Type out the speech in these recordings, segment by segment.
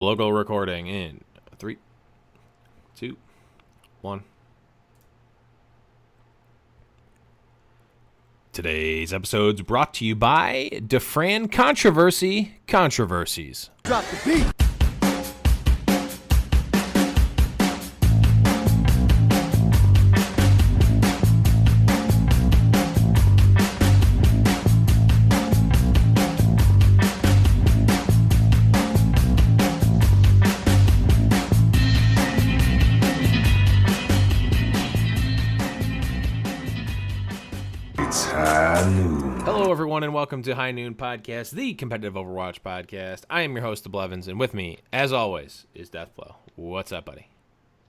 Local recording in 3, 2, 1. Today's episode's brought to you by DeFran Controversy Controversies. Drop the beat. Hello, everyone, and welcome to High Noon Podcast, the competitive Overwatch podcast. I am your host, The Blevins, and with me, as always, is Deathblow. What's up, buddy?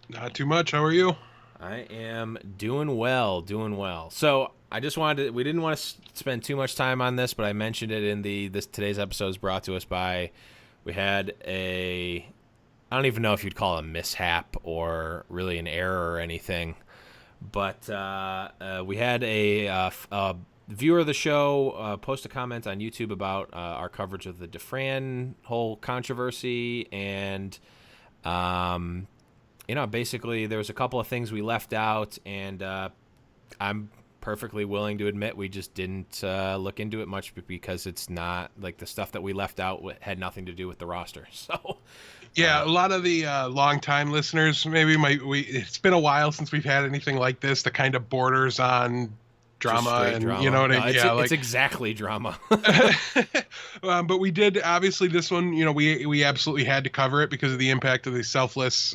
Not too much. How are you? I am doing well. So I just wanted to, we didn't want to spend too much time on this, but I mentioned it in today's episode is brought to us by, we had I don't even know if you'd call it a mishap or really an error or anything, but we had a viewer of the show post a comment on YouTube about our coverage of the DeFran whole controversy, and basically there was a couple of things we left out, and I'm perfectly willing to admit we just didn't look into it much because it's not like the stuff that we left out had nothing to do with the roster. So yeah, a lot of the longtime listeners it's been a while since we've had anything like this that kind of borders on drama, and drama. You know what I mean? It's exactly drama. But we did, obviously, this one, we absolutely had to cover it because of the impact of the selfless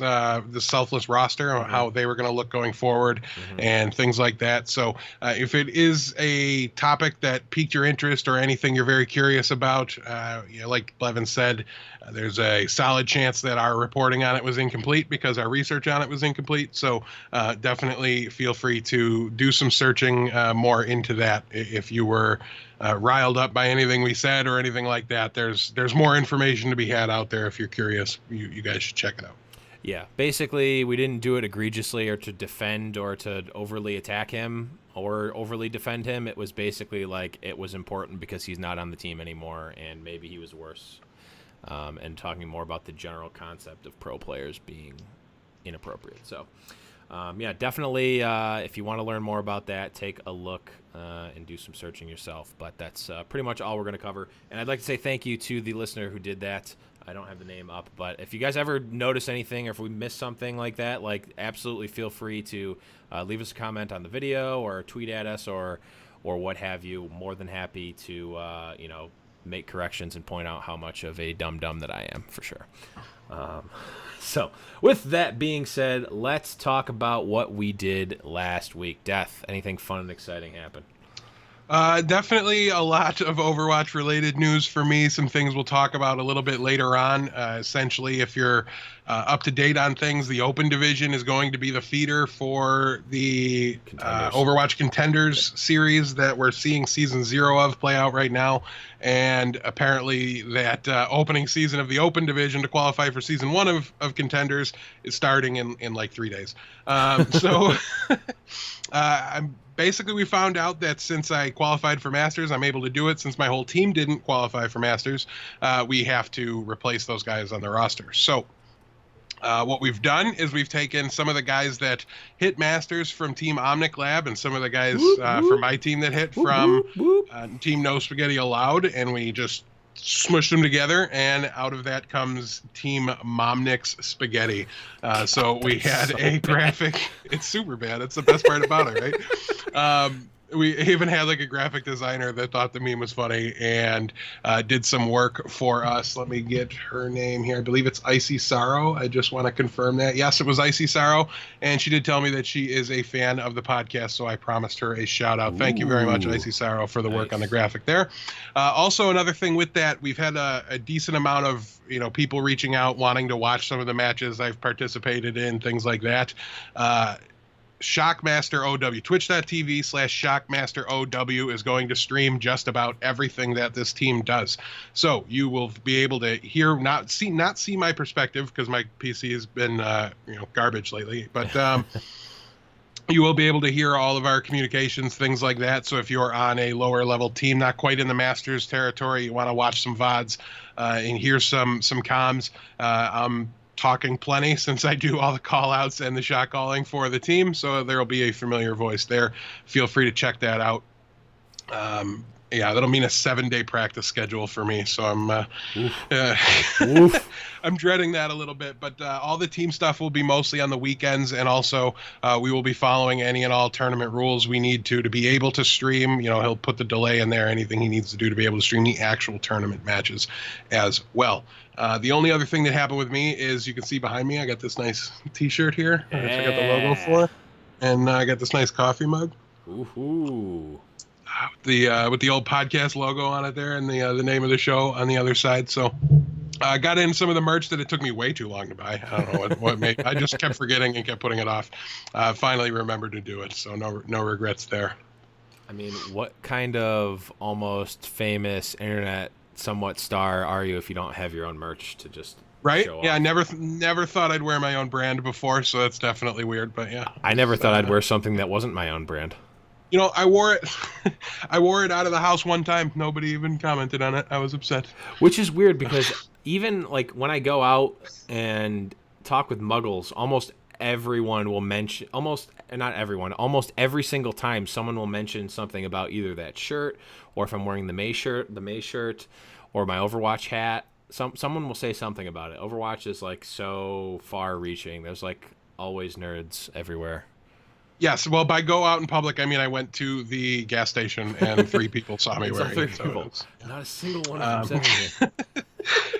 roster, how they were going to look going forward, and things like that. So if it is a topic that piqued your interest or anything you're very curious about, like Blevin said, there's a solid chance that our reporting on it was incomplete because our research on it was incomplete. So definitely feel free to do some searching more into that if you were riled up by anything we said or anything like that. There's more information to be had out there. If you're curious, you guys should check it out. Yeah, basically we didn't do it egregiously or to defend or to overly attack him or overly defend him. It was basically like it was important because he's not on the team anymore and maybe he was worse. And talking more about the general concept of pro players being inappropriate. So, definitely, if you want to learn more about that, take a look and do some searching yourself. But that's pretty much all we're going to cover. And I'd like to say thank you to the listener who did that. I don't have the name up, but if you guys ever notice anything or if we missed something like that, absolutely feel free to leave us a comment on the video or tweet at us or what have you. More than happy to, make corrections and point out how much of a dum-dum that I am, for sure. So with that being said, let's talk about what we did last week. Death, anything fun and exciting happen? Definitely a lot of Overwatch related news for me. Some things we'll talk about a little bit later on. Essentially, if you're up to date on things, the Open Division is going to be the feeder for the Overwatch Contenders series that we're seeing Season 0 of play out right now. And apparently that opening season of the Open Division to qualify for Season 1 of Contenders is starting in like 3 days. Basically, we found out that since I qualified for Masters, I'm able to do it. Since my whole team didn't qualify for Masters, we have to replace those guys on the roster. So what we've done is we've taken some of the guys that hit Masters from Team Omnic Lab and some of the guys from my team that hit from Team No Spaghetti Allowed, and we just smushed them together, and out of that comes Team Momnick's Spaghetti. So we had a graphic. It's super bad. It's the best part about it, right? We even had like a graphic designer that thought the meme was funny and did some work for us. Let me get her name here. I believe it's Icy Sorrow. I just want to confirm that. Yes, it was Icy Sorrow, and she did tell me that she is a fan of the podcast, so I promised her a shout out. Thank you very much, Icy Sorrow, for the work on the graphic there. Also, another thing with that, we've had a decent amount of people reaching out wanting to watch some of the matches I've participated in, things like that. Shockmaster OW, twitch.tv/Shockmaster OW is going to stream just about everything that this team does. So you will be able to hear, not see my perspective because my PC has been, garbage lately, but You will be able to hear all of our communications, things like that. So if you're on a lower level team, not quite in the Masters territory, you want to watch some VODs and hear some comms. I'm talking plenty since I do all the call outs and the shot calling for the team. So there will be a familiar voice there. Feel free to check that out. Yeah, that'll mean a 7-day practice schedule for me. So I'm dreading that a little bit. But all the team stuff will be mostly on the weekends, and also we will be following any and all tournament rules we need to be able to stream. He'll put the delay in there, anything he needs to do to be able to stream the actual tournament matches as well. The only other thing that happened with me is you can see behind me, I got this nice T-shirt here, which I got the logo for, and I got this nice coffee mug. Ooh. With the old podcast logo on it there, and the name of the show on the other side. So I got in some of the merch that it took me way too long to buy. I don't know what made. I just kept forgetting and kept putting it off. Finally remembered to do it, so no regrets there. I mean, what kind of almost famous internet somewhat star are you if you don't have your own merch to just right? show Yeah, off? I never thought I'd wear my own brand before, so that's definitely weird. But yeah, I never thought I'd wear something that wasn't my own brand. I wore it. I wore it out of the house one time. Nobody even commented on it. I was upset. Which is weird because even like when I go out and talk with muggles, almost everyone will mention, almost every single time someone will mention something about either that shirt, or if I'm wearing the May shirt, or my Overwatch hat. Someone will say something about it. Overwatch is like so far reaching. There's like always nerds everywhere. Yes, well, by go out in public, I mean I went to the gas station and 3 people saw me wearing it. So not a single one of them said anything.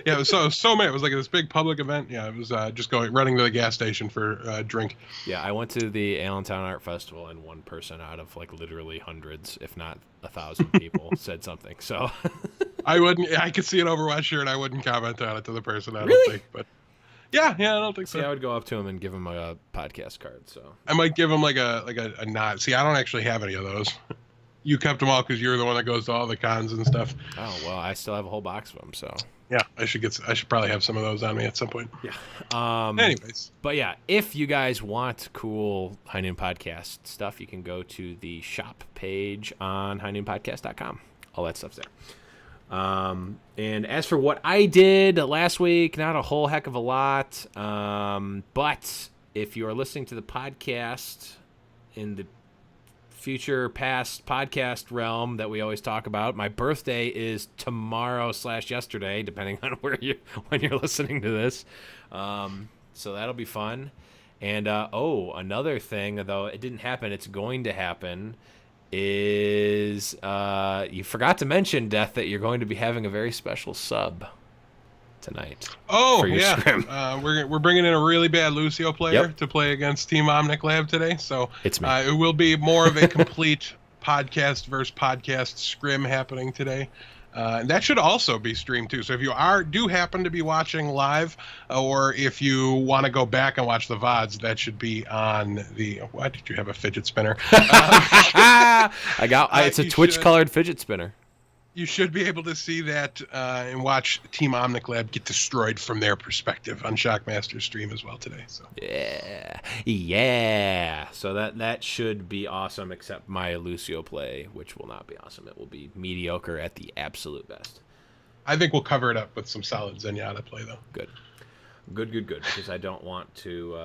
Yeah, it was so many. It was like this big public event. Yeah, it was just running to the gas station for a drink. Yeah, I went to the Allentown Art Festival, and one person out of like literally hundreds, if not 1,000 people, said something. So I could see an Overwatch shirt. I wouldn't comment on it to the person. I Really? don't think, but. Yeah, I don't think so. See, I would go up to him and give him a podcast card. So I might give him like a nod. See, I don't actually have any of those. You kept them all because you're the one that goes to all the cons and stuff. Oh well, I still have a whole box of them. So yeah, I should probably have some of those on me at some point. yeah. Anyways, but yeah, if you guys want cool High Noon Podcast stuff, you can go to the shop page on highnoonpodcast.com. All that stuff's there. And as for what I did last week, not a whole heck of a lot. But if you are listening to the podcast in the future past podcast realm that we always talk about, my birthday is tomorrow/yesterday, depending on when you're listening to this. So that'll be fun. And another thing, though it didn't happen, it's going to happen, is you forgot to mention, Death, that you're going to be having a very special sub tonight. Oh for your yeah, scrim. we're bringing in a really bad Lucio player to play against Team Omnic Lab today. So It's me. It will be more of a complete podcast versus podcast scrim happening today. And that should also be streamed too. So if you do happen to be watching live, or if you want to go back and watch the VODs, that should be on the. Why did you have a fidget spinner? It's a Twitch-colored fidget spinner. You should be able to see that and watch Team Omnic Lab get destroyed from their perspective on Shockmaster's stream as well today. So yeah. So that should be awesome, except my Lucio play, which will not be awesome. It will be mediocre at the absolute best. I think we'll cover it up with some solid Zenyatta play, though. Good. Because I don't want to.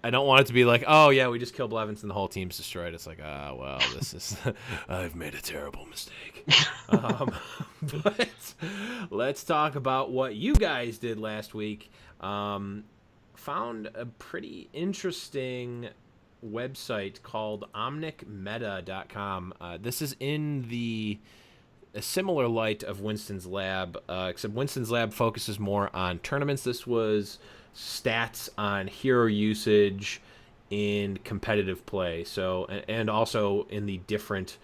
I don't want it to be like, oh yeah, we just killed Blevins and the whole team's destroyed. It's like, well, this is. I've made a terrible mistake. But let's talk about what you guys did last week. Found a pretty interesting website called omnicmeta.com. This is in a similar light of Winston's Lab, except Winston's Lab focuses more on tournaments. This was stats on hero usage in competitive play. So, and also in the different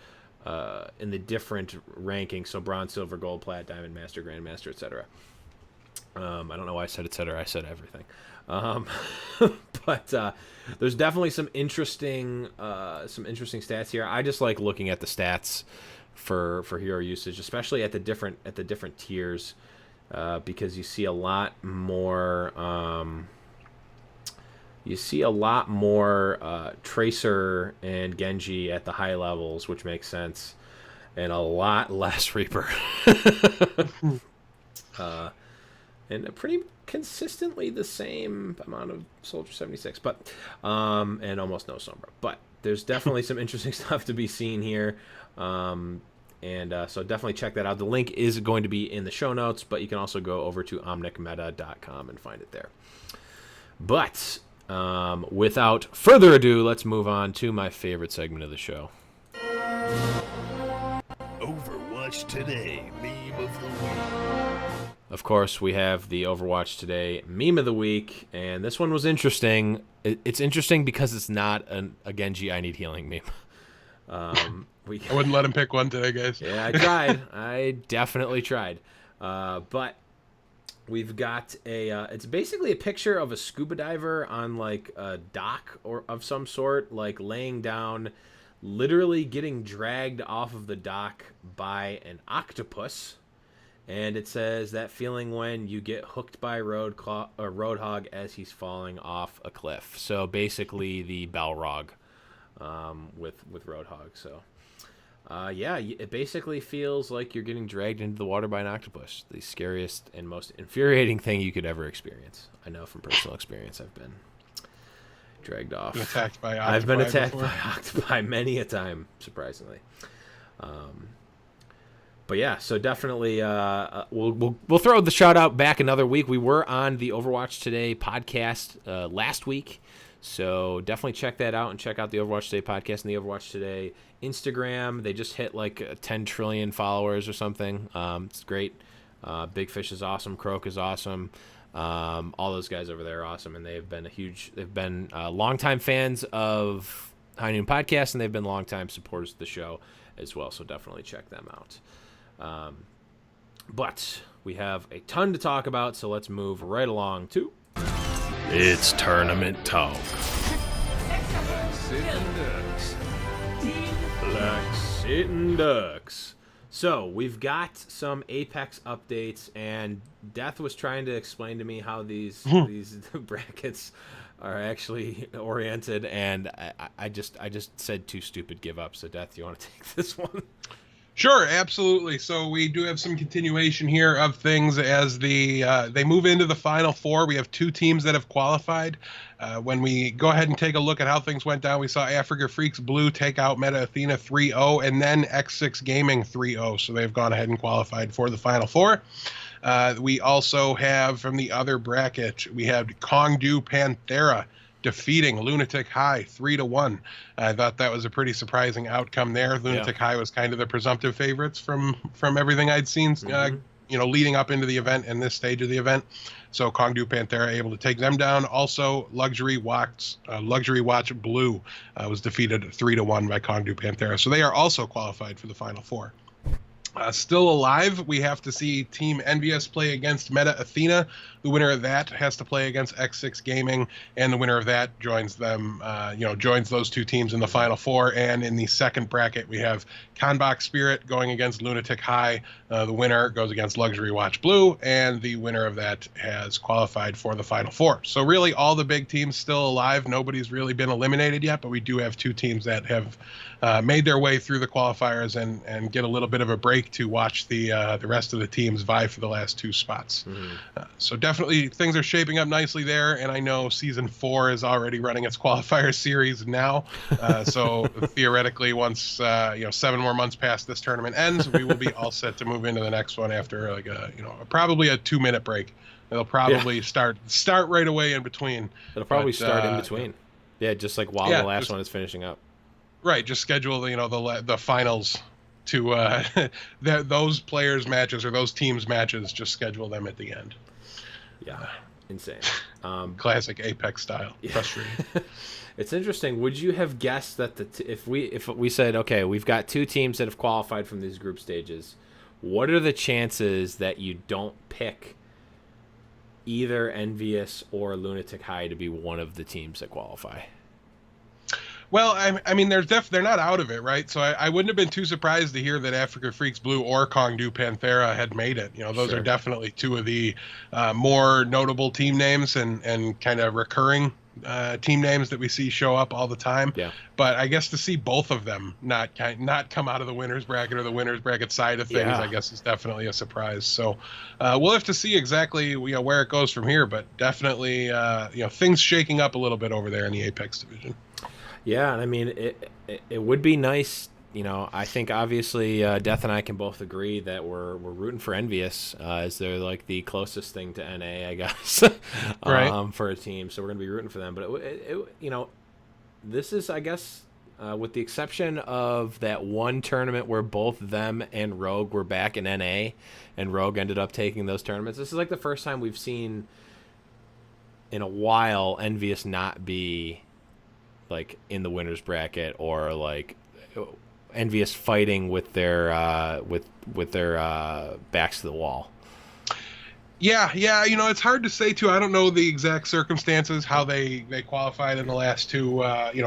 rankings. So bronze, silver, gold, plat, diamond, master, grandmaster, etc. I don't know why I said etc. I said everything. But there's definitely some interesting stats here. I just like looking at the stats for hero usage, especially at the different tiers, because you see a lot more you see a lot more Tracer and Genji at the high levels, which makes sense, and a lot less Reaper. And pretty consistently the same amount of Soldier 76, but and almost no Sombra. But there's definitely some interesting stuff to be seen here. So definitely check that out. The link is going to be in the show notes, but you can also go over to omnicmeta.com and find it there. But without further ado, let's move on to my favorite segment of the show. Overwatch Today, Meme of the Week. Of course, we have the Overwatch Today Meme of the Week, and this one was interesting. It's interesting because it's not a Genji I need healing meme. I wouldn't let him pick one today, guys. Yeah, I tried. I definitely tried. But we've got it's basically a picture of a scuba diver on like a dock or of some sort, like laying down, literally getting dragged off of the dock by an octopus. And it says that feeling when you get hooked by Roadhog as he's falling off a cliff. So basically the Balrog with Roadhog. So it basically feels like you're getting dragged into the water by an octopus. The scariest and most infuriating thing you could ever experience. I know from personal experience I've been dragged off. Attacked by octopi I've been attacked before. by octopi many a time, surprisingly. But yeah, so definitely we'll throw the shout out back another week. We were on the Overwatch Today podcast last week, so definitely check that out and check out the Overwatch Today podcast and the Overwatch Today Instagram. They just hit like 10 trillion followers or something. It's great. Big Fish is awesome. Croak is awesome. All those guys over there are awesome, and they've been longtime fans of High Noon Podcast, and they've been longtime supporters of the show as well. So definitely check them out. But we have a ton to talk about, so let's move right along to It's Tournament Talk. Black Sitting Ducks. So we've got some Apex updates, and Death was trying to explain to me how these brackets are actually oriented, and I just said too stupid, give up. So Death, you want to take this one? Sure, absolutely. So we do have some continuation here of things as they move into the Final Four. We have two teams that have qualified. When we go ahead and take a look at how things went down, we saw Africa Freaks Blue take out Meta Athena 3-0 and then X6 Gaming 3-0. So they've gone ahead and qualified for the Final Four. We also have from the other bracket, we have Kongdu Panthera defeating Lunatic High 3-1. I thought that was a pretty surprising outcome there. Lunatic High was kind of the presumptive favorites from everything I'd seen, leading up into the event and this stage of the event. So Kongdu Panthera able to take them down. Also, Luxury Watch Blue was defeated 3-1 by Kongdu Panthera. So they are also qualified for the Final Four. Still alive, we have to see Team Envious play against Meta Athena. The winner of that has to play against X6 Gaming, and the winner of that joins them, joins those two teams in the Final Four. And in the second bracket, we have Kanbach Spirit going against Lunatic High. The winner goes against Luxury Watch Blue, and the winner of that has qualified for the Final Four. So really, all the big teams still alive. Nobody's really been eliminated yet, but we do have two teams that have made their way through the qualifiers and get a little bit of a break to watch the rest of the teams vie for the last two spots. So definitely things are shaping up nicely there, and I know Season 4 is already running its qualifier series now. So theoretically, once 7 more months past this tournament ends, we will be all set to move into the next one after probably a 2-minute break. It'll probably start right away in between. It'll probably start in between. Yeah, just like while the last one is finishing up. Right, just schedule the finals to those players' matches or those teams' matches. Just schedule them at the end. Yeah, insane. Classic Apex style. Yeah. Frustrating. It's interesting. Would you have guessed that if we said, okay, we've got two teams that have qualified from these group stages, what are the chances that you don't pick either Envious or Lunatic High to be one of the teams that qualify? Well, I mean, they're not out of it, right? So I wouldn't have been too surprised to hear that Africa Freaks Blue or Kongdu Panthera had made it. Those are definitely two of the more notable team names and kind of recurring team names that we see show up all the time. Yeah. But I guess to see both of them not come out of the winners bracket or the winners bracket side of things, Yeah. I guess is definitely a surprise. So we'll have to see exactly where it goes from here. But definitely things shaking up a little bit over there in the Apex division. Yeah, and I mean, it would be nice. I think obviously Death and I can both agree that we're rooting for Envious, as they're like the closest thing to NA, I guess, Right. for a team. So we're gonna be rooting for them. But this is, I guess, with the exception of that one tournament where both them and Rogue were back in NA, and Rogue ended up taking those tournaments. This is like the first time we've seen in a while Envious not be like in the winners bracket, or like Envious fighting with their backs to the wall. Yeah, it's hard to say too. I don't know the exact circumstances how they qualified in the last two,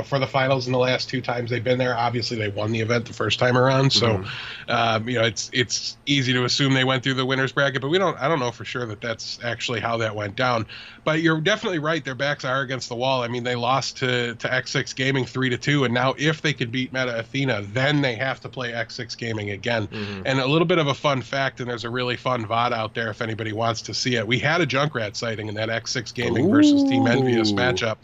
for the finals in the last two times they've been there. Obviously, they won the event the first time around, so it's easy to assume they went through the winners bracket. But I don't know for sure that that's actually how that went down. But you're definitely right. Their backs are against the wall. I mean, they lost to X6 Gaming 3-2, and now if they could beat Meta Athena, then they have to play X6 Gaming again. And a little bit of a fun fact, and there's a really fun VOD out there if anybody wants to see it. We had a Junkrat sighting in that X6 Gaming versus Team Envious matchup,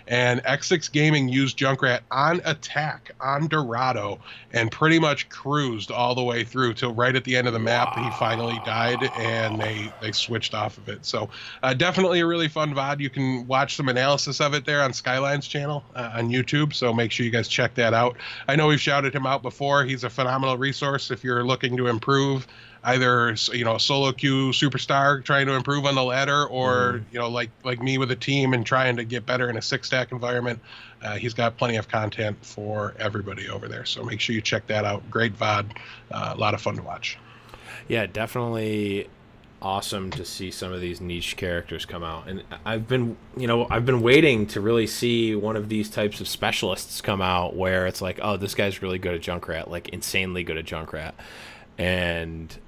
and X6 Gaming used Junkrat on attack on Dorado and pretty much cruised all the way through till right at the end of the map. He finally died, and they switched off of it. So definitely a really fun VOD. You can watch some analysis of it there on Skyline's channel on YouTube, so make sure you guys check that out. I know we've shouted him out before. He's a phenomenal resource if you're looking to improve, either a solo queue superstar trying to improve on the ladder, or like me with a team and trying to get better in a 6-stack environment. He's got plenty of content for everybody over there, so make sure you check that out. Great VOD, a lot of fun to watch. Yeah, definitely awesome to see some of these niche characters come out. And I've been waiting to really see one of these types of specialists come out where it's like, oh, this guy's really good at Junkrat, like insanely good at Junkrat, and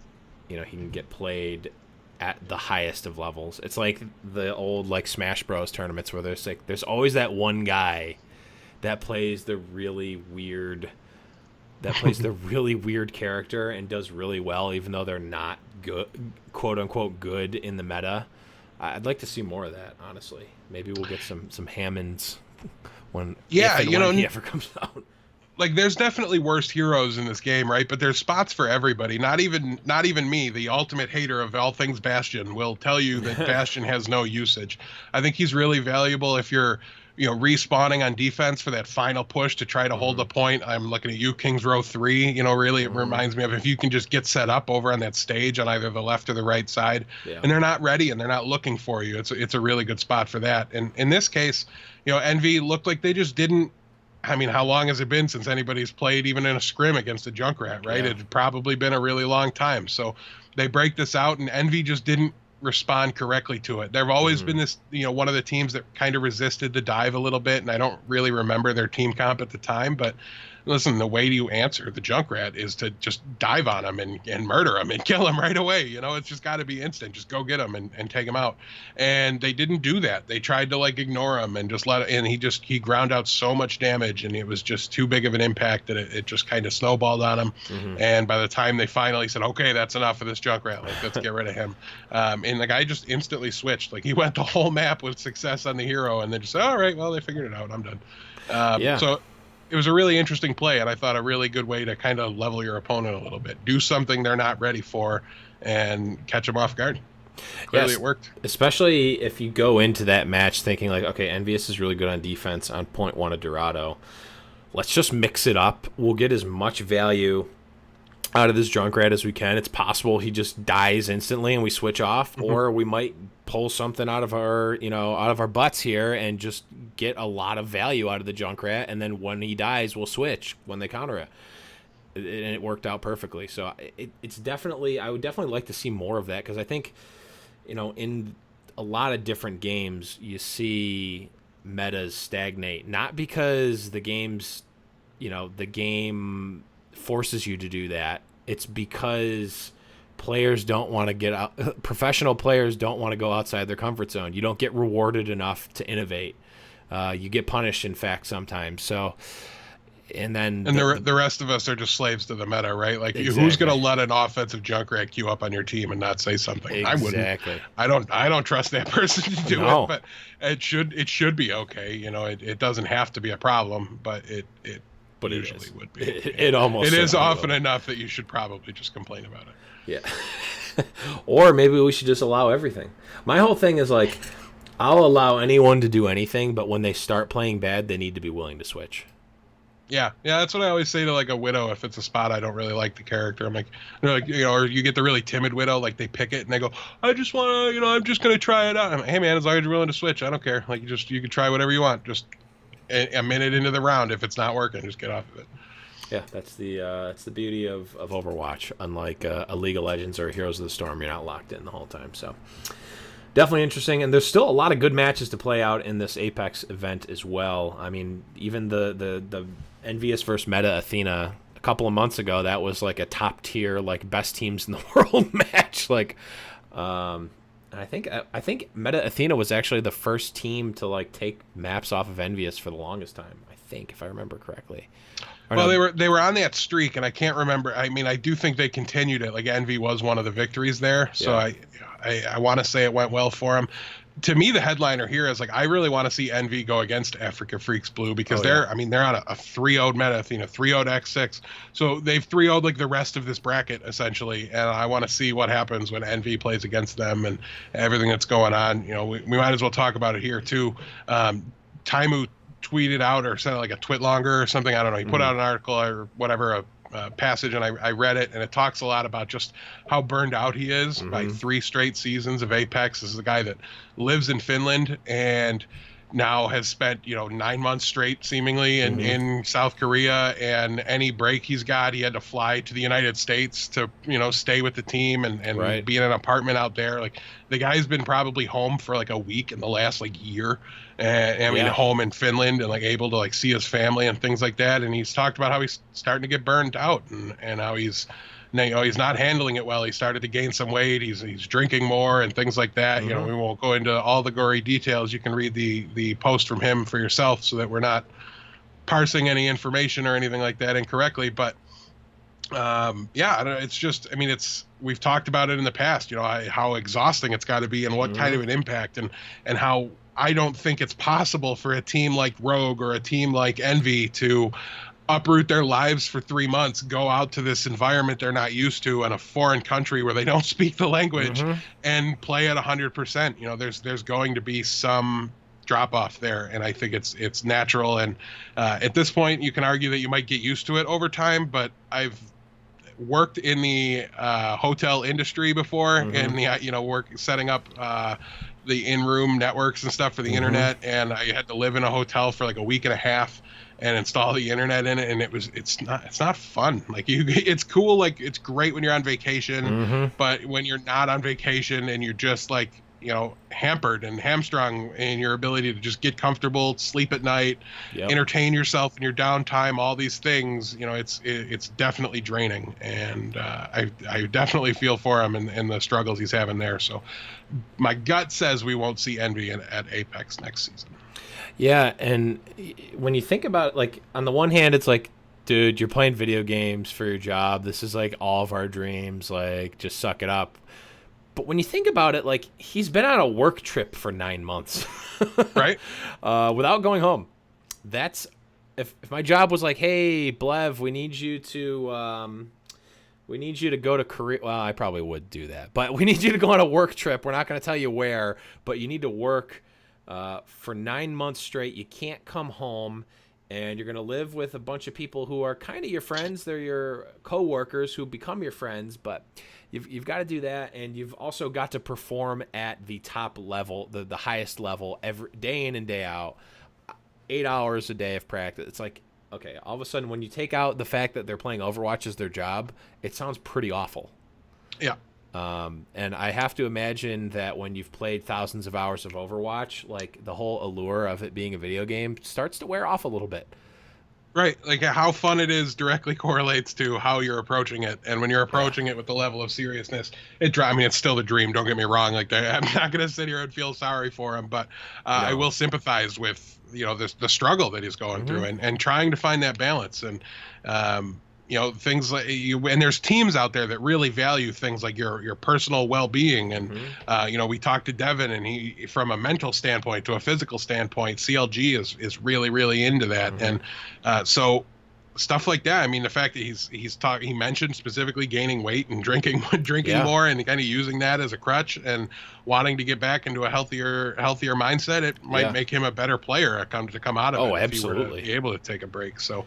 he can get played at the highest of levels. It's like the old like Smash Bros tournaments where there's always that one guy that plays the really weird character and does really well, even though they're not good, quote unquote good in the meta. I'd like to see more of that, honestly. Maybe we'll get some Hammonds when he ever comes out. Like, there's definitely worse heroes in this game, right? But there's spots for everybody. Not even me, the ultimate hater of all things Bastion, will tell you that Bastion has no usage. I think he's really valuable if you're respawning on defense for that final push to try to hold the point. I'm looking at you, Kings Row 3. Really, it reminds me of if you can just get set up over on that stage on either the left or the right side, and they're not ready and they're not looking for you. It's a really good spot for that. And in this case, Envy looked like they just didn't. I mean, how long has it been since anybody's played even in a scrim against a Junkrat, right? Yeah. It had probably been a really long time. So they break this out, and Envy just didn't respond correctly to it. There've always been this, one of the teams that kind of resisted the dive a little bit, and I don't really remember their team comp at the time, but listen, the way you answer the Junkrat is to just dive on him and murder him and kill him right away. It's just got to be instant. Just go get him and take him out. And they didn't do that. They tried to ignore him and just and he ground out so much damage, and it was just too big of an impact that it just kind of snowballed on him. And by the time they finally said, okay, that's enough of this Junkrat, let's get rid of him. And the guy just instantly switched. He went the whole map with success on the hero, and then just said, all right, well, they figured it out. I'm done. So it was a really interesting play, and I thought a really good way to kind of level your opponent a little bit. Do something they're not ready for and catch them off guard. Clearly, it worked. Especially if you go into that match thinking okay, Envious is really good on defense on point one of Dorado. Let's just mix it up. We'll get as much value out of this Junkrat as we can. It's possible he just dies instantly and we switch off, or we might pull something out of our butts here and just get a lot of value out of the Junkrat, and then when he dies, we'll switch when they counter it. And it worked out perfectly. So it's definitely, I would definitely like to see more of that, because I think, in a lot of different games, you see metas stagnate, not because the game forces you to do that. It's because players don't want to get out. Professional players don't want to go outside their comfort zone. You don't get rewarded enough to innovate. You get punished, in fact, sometimes. So, and then And the rest of us are just slaves to the meta, right? Like, Exactly. who's going to let an offensive junk rat queue up on your team and not say something? I wouldn't. Exactly. I don't trust that person to do No. it, but it should be okay. You know, it doesn't have to be a problem, but it usually would be. It almost it is certainly often will. enough that you should probably just complain about it. Yeah. Or maybe we should just allow everything. My whole thing is like, I'll allow anyone to do anything, but when they start playing bad, they need to be willing to switch. Yeah, that's what I always say to like a widow if it's a spot I don't really like the character. I'm like, they're like, you know, or you get the really timid widow, like they pick it and they go, I just want to, you know, I'm just gonna try it out. I'm like, hey man, as long as you're willing to switch, I don't care. Like you can try whatever you want. Just a minute into the round, if it's not working, just get off of it. Yeah, that's the beauty of Overwatch. Unlike a League of Legends or Heroes of the Storm, you're not locked in the whole time. So definitely interesting, and there's still a lot of good matches to play out in this Apex event as well. I mean, even the Envious versus Meta Athena a couple of months ago, that was like a top tier, like best teams in the world match. Like, I think Meta Athena was actually the first team to like take maps off of Envious for the longest time. I think, if I remember correctly. Well, they were on that streak, and I can't remember. I mean, I do think they continued it. Like Envy was one of the victories there, so Yeah. I want to say it went well for them. To me, the headliner here is like I really want to see Envy go against Africa Freaks Blue because they're on a 3-0'd Meta Athena, 3-0'd X6, so they've 3-0'd like the rest of this bracket essentially, and I want to see what happens when Envy plays against them and everything that's going on. You know, we might as well talk about it here too. Taimu tweeted out or sent like a twit longer or something. I don't know. He put out an article or whatever, a passage, and I read it, and it talks a lot about just how burned out he is by 3 straight seasons of Apex. This is a guy that lives in Finland and now has spent 9 months straight seemingly in South Korea, and any break he's got, he had to fly to the United States to stay with the team and be in an apartment out there. Like the guy's been probably home for like a week in the last like year, and I mean home in Finland and like able to like see his family and things like that. And he's talked about how he's starting to get burned out and how he's not handling it well. He started to gain some weight. He's drinking more and things like that. We won't go into all the gory details. You can read the post from him for yourself so that we're not parsing any information or anything like that incorrectly. But I don't know, it's just, I mean, we've talked about it in the past, how exhausting it's got to be and what kind of an impact and how I don't think it's possible for a team like Rogue or a team like Envy to uproot their lives for 3 months, go out to this environment they're not used to in a foreign country where they don't speak the language and play at 100%. There's going to be some drop off there, and I think it's natural. And at this point, you can argue that you might get used to it over time, but I've worked in the hotel industry before, and work setting up the in-room networks and stuff for the internet, and I had to live in a hotel for like a week and a half and install the internet in it, and it's not fun. Like it's cool, like it's great when you're on vacation, but when you're not on vacation and you're just like hampered and hamstrung in your ability to just get comfortable, sleep at night, entertain yourself in your downtime, all these things, it's definitely draining. And I definitely feel for him and the struggles he's having there. So my gut says we won't see Envy at Apex next season. Yeah, and when you think about it, like on the one hand, it's like, dude, you're playing video games for your job. This is like all of our dreams. Like, just suck it up. But when you think about it, like he's been on a work trip for 9 months, right? Without going home. That's if my job was like, hey, Blev, we need you to go to Korea. Well, I probably would do that, but we need you to go on a work trip. We're not going to tell you where, but you need to work for 9 months straight. You can't come home, and you're going to live with a bunch of people who are kind of your friends. They're your coworkers who become your friends, but you've got to do that, and you've also got to perform at the top level, the highest level, every day in and day out, 8 hours a day of practice. It's like, okay, all of a sudden when you take out the fact that they're playing Overwatch as their job, it sounds pretty awful. Yeah. And I have to imagine that when you've played thousands of hours of Overwatch, like the whole allure of it being a video game starts to wear off a little bit. Right, like how fun it is directly correlates to how you're approaching it, and when you're Yeah. approaching it with the level of seriousness, I mean, it's still the dream. Don't get me wrong. Like, I'm not gonna sit here and feel sorry for him, but I No. will sympathize with the struggle that he's going through, and trying to find that balance, and things like you. And there's teams out there that really value things like your personal well-being, and we talked to Devin, and he, from a mental standpoint to a physical standpoint, CLG is really really into that, and so stuff like that. I mean, the fact that he mentioned specifically gaining weight and drinking Yeah. more, and kind of using that as a crutch, and wanting to get back into a healthier mindset. It might make him a better player to come out of it. Absolutely. If he were to be able to take a break. So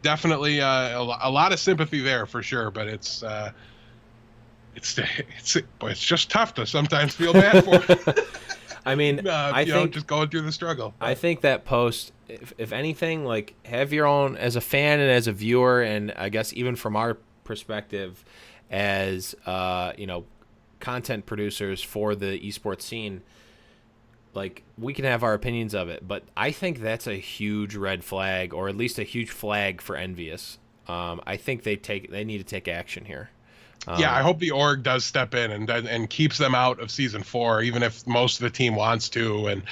definitely a lot of sympathy there for sure, but it's just tough to sometimes feel bad for him. I mean, I think just going through the struggle. I think that post, if anything, like, have your own, as a fan and as a viewer, and I guess even from our perspective as content producers for the esports scene, like, we can have our opinions of it, but I think that's a huge red flag, or at least a huge flag for Envious. I think they need to take action here. I hope the org does step in and keeps them out of season 4, even if most of the team wants to, and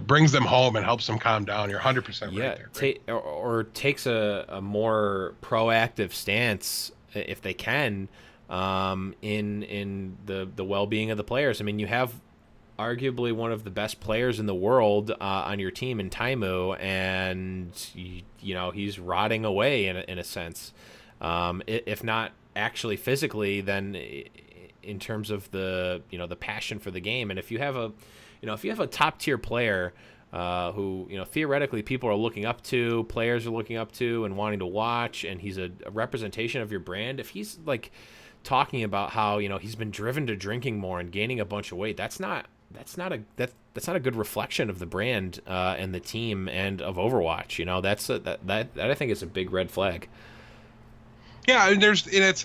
brings them home and helps them calm down. You're 100% right there. Or takes a more proactive stance, if they can, in the well-being of the players. I mean, you have arguably one of the best players in the world on your team in Taimu, and he's rotting away in a sense, if not actually physically, then in terms of the passion for the game. And if you have a top tier player who theoretically people are looking up to, players are looking up to and wanting to watch, and he's a representation of your brand, if he's like talking about how he's been driven to drinking more and gaining a bunch of weight, that's not a good reflection of the brand and the team and of Overwatch. That I think is a big red flag. Yeah, and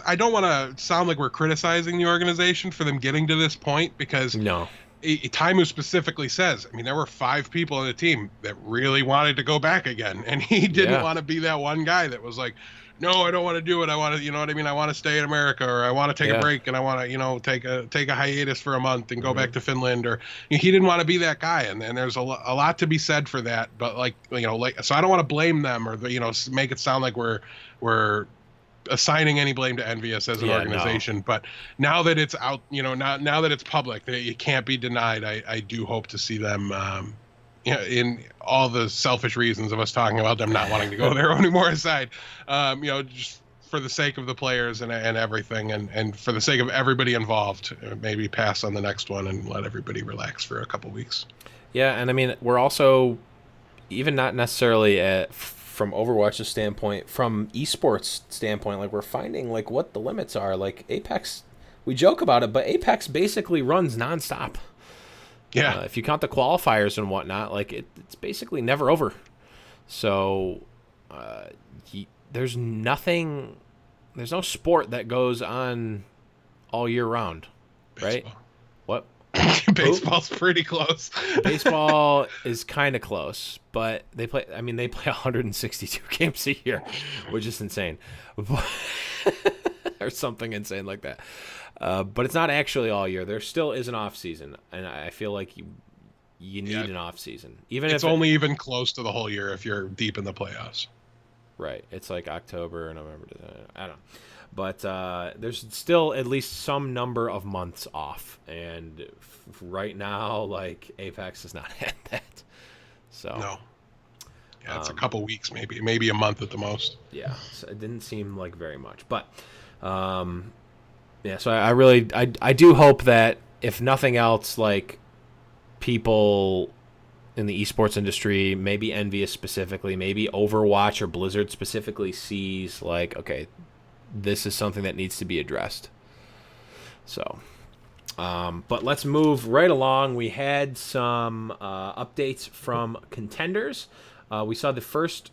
I don't want to sound like we're criticizing the organization for them getting to this point, because Taimu specifically says, I mean, there were 5 people on the team that really wanted to go back again, and he didn't want to be that one guy that was like, no, I don't want to do it. I want to, you know what I mean? I want to stay in America, or I want to take a break, and I want to, take a hiatus for a month and go back to Finland, or he didn't want to be that guy. And there's a lot to be said for that. But so I don't want to blame them, or make it sound like we're assigning any blame to Envious as an organization. No. But now that it's out, now that it's public, that it can't be denied, I do hope to see them, in all the selfish reasons of us talking about them not wanting to go there anymore aside, just for the sake of the players and everything, and for the sake of everybody involved, maybe pass on the next one and let everybody relax for a couple weeks. Yeah, and I mean, we're also, even not necessarily from Overwatch's standpoint, from esports standpoint, like, we're finding like what the limits are. Like, Apex, we joke about it, but Apex basically runs nonstop. Yeah. If you count the qualifiers and whatnot, like, it's basically never over. So there's no sport that goes on all year round, right? Baseball. What? Baseball's pretty close. Baseball is kind of close, but they play 162 games a year, which is insane. Or something insane like that. But it's not actually all year. There still is an off season, and I feel like you need an off season. Even even close to the whole year if you're deep in the playoffs. Right. It's like October, November, I don't know. But there's still at least some number of months off, and right now, like, Apex is not at that. So no. Yeah, it's a couple weeks, maybe a month at the most. Yeah, so it didn't seem like very much, but yeah. So I do hope that, if nothing else, like, people in the esports industry, maybe Envious specifically, maybe Overwatch or Blizzard specifically, sees, like, okay, this is something that needs to be addressed. So, but let's move right along. We had some updates from contenders. We saw the first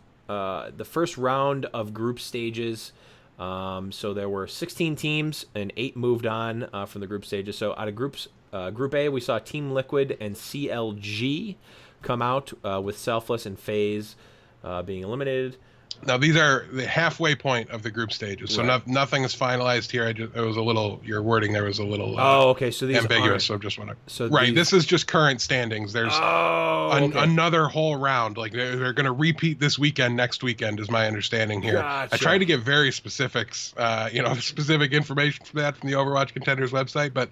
round of group stages. So there were 16 teams, and 8 moved on from the group stages. So out of Group A, we saw Team Liquid and CLG come out with Selfless and FaZe being eliminated. Now these are the halfway point of the group stages, so Right. nothing is finalized here. It was a little, your wording there was a little Okay. So these ambiguous. aren't. So I just want to. So Right, these. this is just current standings. There's Okay. another whole round. Like they're going to repeat this weekend, next weekend, is my understanding here. Gotcha. I tried to get very specifics, specific information from that from the Overwatch Contenders website, but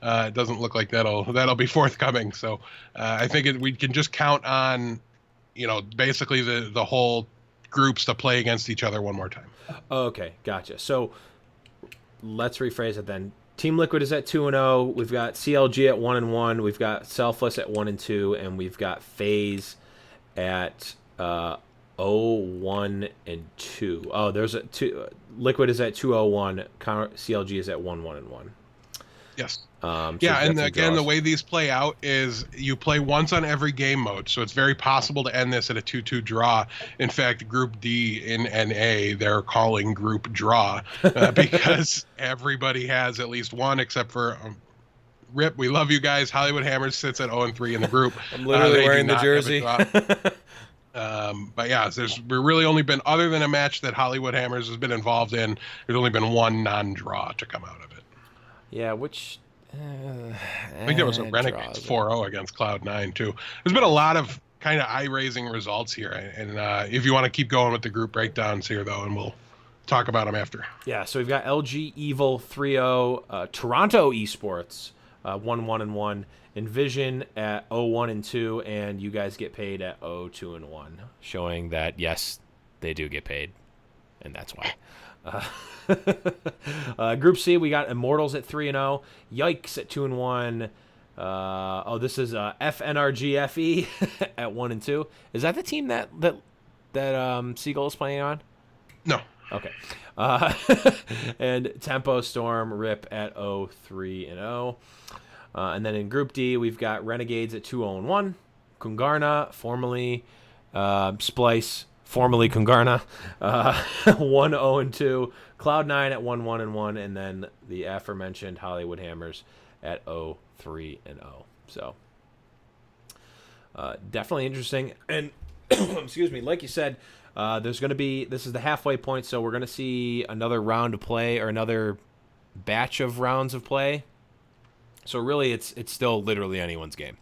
it doesn't look like that'll be forthcoming. So I think we can just count on, basically the whole groups to play against each other one more time. Okay, gotcha. So let's rephrase it then. Team Liquid is at 2-0. We've got CLG at 1-1. We've got Selfless at 1-2, and we've got FaZe at 0-1-2. Oh, there's a two. Liquid is at 2-0-1. CLG is at 1-1-1. Yes. So Yeah, and that's some again, the draws. way these play out is you play once on every game mode, so it's very possible to end this at a 2-2 draw. In fact, Group D in NA, they're calling Group Draw because everybody has at least one, except for Rip. We love you guys. Hollywood Hammers sits at 0-3 in the group. I'm literally They do wearing the not have a jersey. draw. But yeah, there's really only been, other than a match that Hollywood Hammers has been involved in, there's only been one non-draw to come out of it. Yeah, which I think there was a Renegades 4-0 against Cloud9 too. There's been a lot of kind of eye-raising results here, and if you want to keep going with the group breakdowns here, though, and we'll talk about them after. Yeah, so we've got LG Evil 3-0, Toronto Esports 1-1-1, Envision at 0-1-2, and you guys get paid at 0-2-1, showing that yes, they do get paid, and that's why. Group C, we got Immortals at 3-0, Yikes at 2-1. This is FNRGFE at 1-2. Is that the team that Seagull is playing on? No. Okay. And Tempo Storm Rip at 0-3-0. And then in Group D, we've got Renegades at 2-0-1, Kungarna, formerly Splice, formerly Kungarna, 1-0-2, Cloud9 at 1-1-1, and then the aforementioned Hollywood Hammers at 0-3-0. So definitely interesting. And excuse me, like you said, there's going to be, this is the halfway point, so we're going to see another round of play, or another batch of rounds of play. So really, it's still literally anyone's game.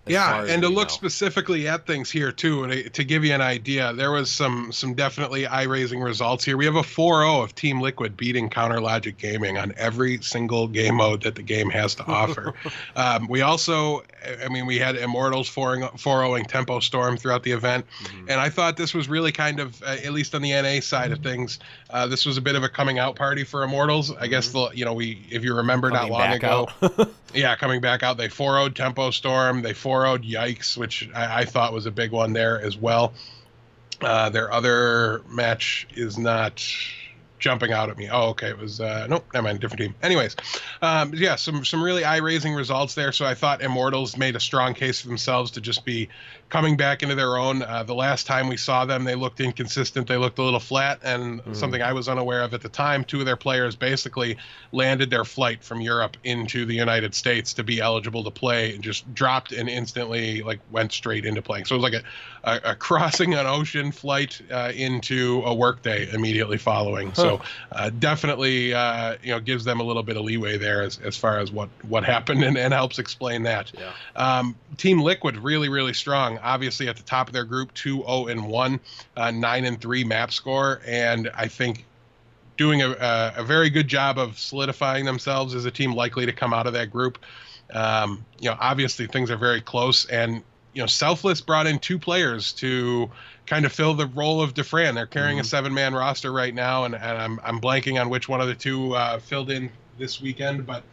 Yeah, and to look specifically at things here too, and to give you an idea, there was some definitely eye-raising results here. We have a 4-0 of Team Liquid beating Counter Logic Gaming on every single game mode that the game has to offer. We also, we had Immortals 4-0ing Tempo Storm throughout the event, and I thought this was really kind of, at least on the NA side of things, this was a bit of a coming out party for Immortals. I guess if you remember, not long ago, yeah, coming back out, they 4-0'd Tempo Storm, they 4-0'd Yikes, which I thought was a big one there as well. Their other match is not jumping out at me. Oh, okay. It was nope, never mind, different team. Anyways, yeah, some really eye-raising results there. So I thought Immortals made a strong case for themselves to just be coming back into their own. The last time we saw them, they looked inconsistent. They looked a little flat, and something I was unaware of at the time, two of their players basically landed their flight from Europe into the United States to be eligible to play, and just dropped and instantly went straight into playing. So it was like a crossing an ocean flight into a workday immediately following. So definitely gives them a little bit of leeway there as far as what happened, and helps explain that. Yeah. Team Liquid really, really strong. Obviously at the top of their group, 2-0-1, 9-3 map score, and I think doing a very good job of solidifying themselves as a team likely to come out of that group. Obviously things are very close, and Selfless brought in two players to kind of fill the role of DeFran. They're carrying a 7-man roster right now, and I'm blanking on which one of the two filled in this weekend, but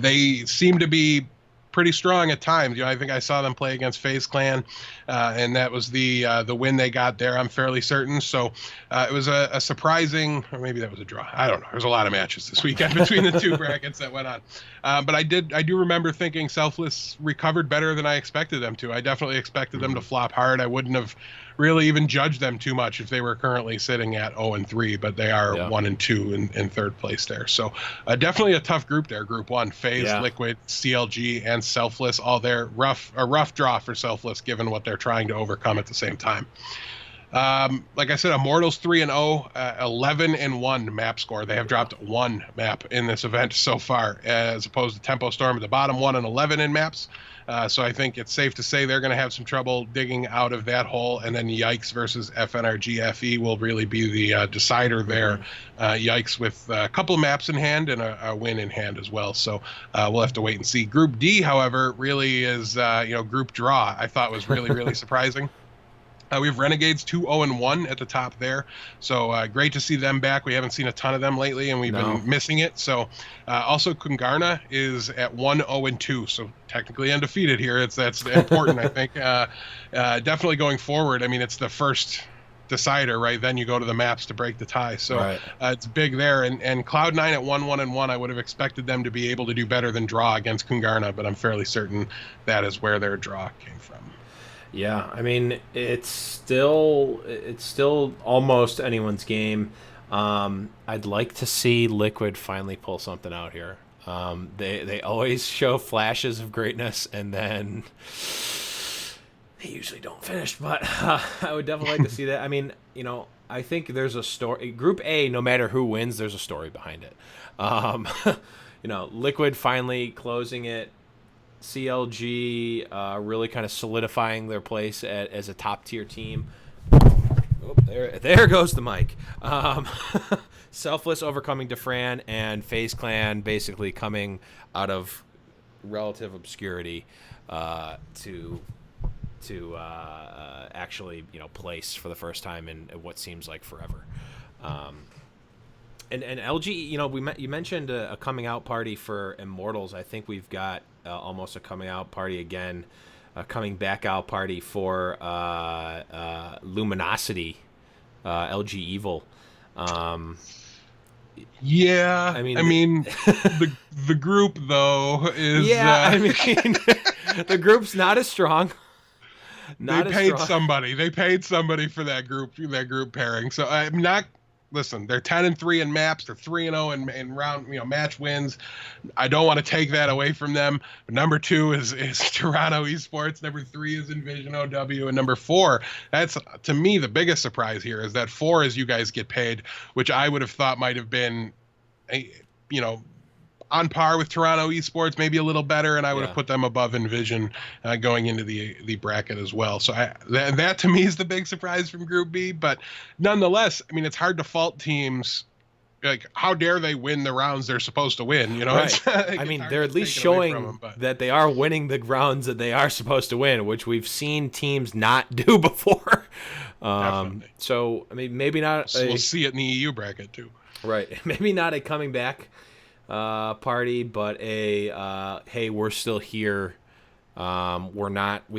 they seem to be pretty strong at times. I think I saw them play against FaZe Clan, and that was the win they got there, I'm fairly certain. So it was a surprising, or maybe that was a draw. I don't know. There's a lot of matches this weekend between the two brackets that went on. But I do remember thinking Selfless recovered better than I expected them to. I definitely expected them to flop hard. I wouldn't have really even judge them too much if they were currently sitting at 0-3, but they are Yeah. 1-2 in third place there. So definitely a tough group there. Group 1, FaZe, Yeah. Liquid, CLG, and Selfless, all there. A rough draw for Selfless given what they're trying to overcome at the same time. Like I said, Immortals 3-0, 11-1 map score. They have dropped one map in this event so far, as opposed to Tempo Storm at the bottom, 1-11 in maps. So I think it's safe to say they're going to have some trouble digging out of that hole. And then Yikes versus FNRG FE will really be the decider there. Yikes with a couple maps in hand and a win in hand as well. So we'll have to wait and see. Group D, however, really is group draw. I thought was really surprising. We have Renegades 2-0-1 at the top there. So great to see them back. We haven't seen a ton of them lately, and we've been missing it. So also Kungarna is at 1-0-2. So technically undefeated here. That's important, I think. Definitely going forward. I mean, it's the first decider, right? Then you go to the maps to break the tie. So it's big there. And Cloud9 at 1-1-1, I would have expected them to be able to do better than draw against Kungarna, but I'm fairly certain that is where their draw came from. Yeah, I mean, it's still almost anyone's game. I'd like to see Liquid finally pull something out here. They always show flashes of greatness, and then they usually don't finish. But I would definitely like to see that. I mean, I think there's a story. Group A, no matter who wins, there's a story behind it. Liquid finally closing it. CLG really kind of solidifying their place as a top-tier team. Oh, there goes the mic. Selfless overcoming Defran, and FaZe Clan basically coming out of relative obscurity to actually place for the first time in what seems like forever. And LG, you mentioned a coming out party for Immortals. I think we've got almost a coming out party again, a coming back out party for Luminosity, LG Evil. Yeah, I mean the group though is the group's not as strong. They paid somebody for that group pairing. So I'm not. Listen, they're 10-3 in maps. They're 3-0 in round, match wins. I don't want to take that away from them. But number 2 is Toronto Esports. Number 3 is Envision OW, and number 4. That's to me the biggest surprise here is that 4 is you guys get paid, which I would have thought might have been, on par with Toronto Esports, maybe a little better, and I would have put them above Envision going into the bracket as well. So that to me is the big surprise from Group B. But nonetheless, I mean, it's hard to fault teams. Like, how dare they win the rounds they're supposed to win? Right. I mean, they're at least showing that they are winning the rounds that they are supposed to win, which we've seen teams not do before. So, I mean, maybe not. We'll see it in the EU bracket too. Right. Maybe not a coming back party, but a hey, we're still here. We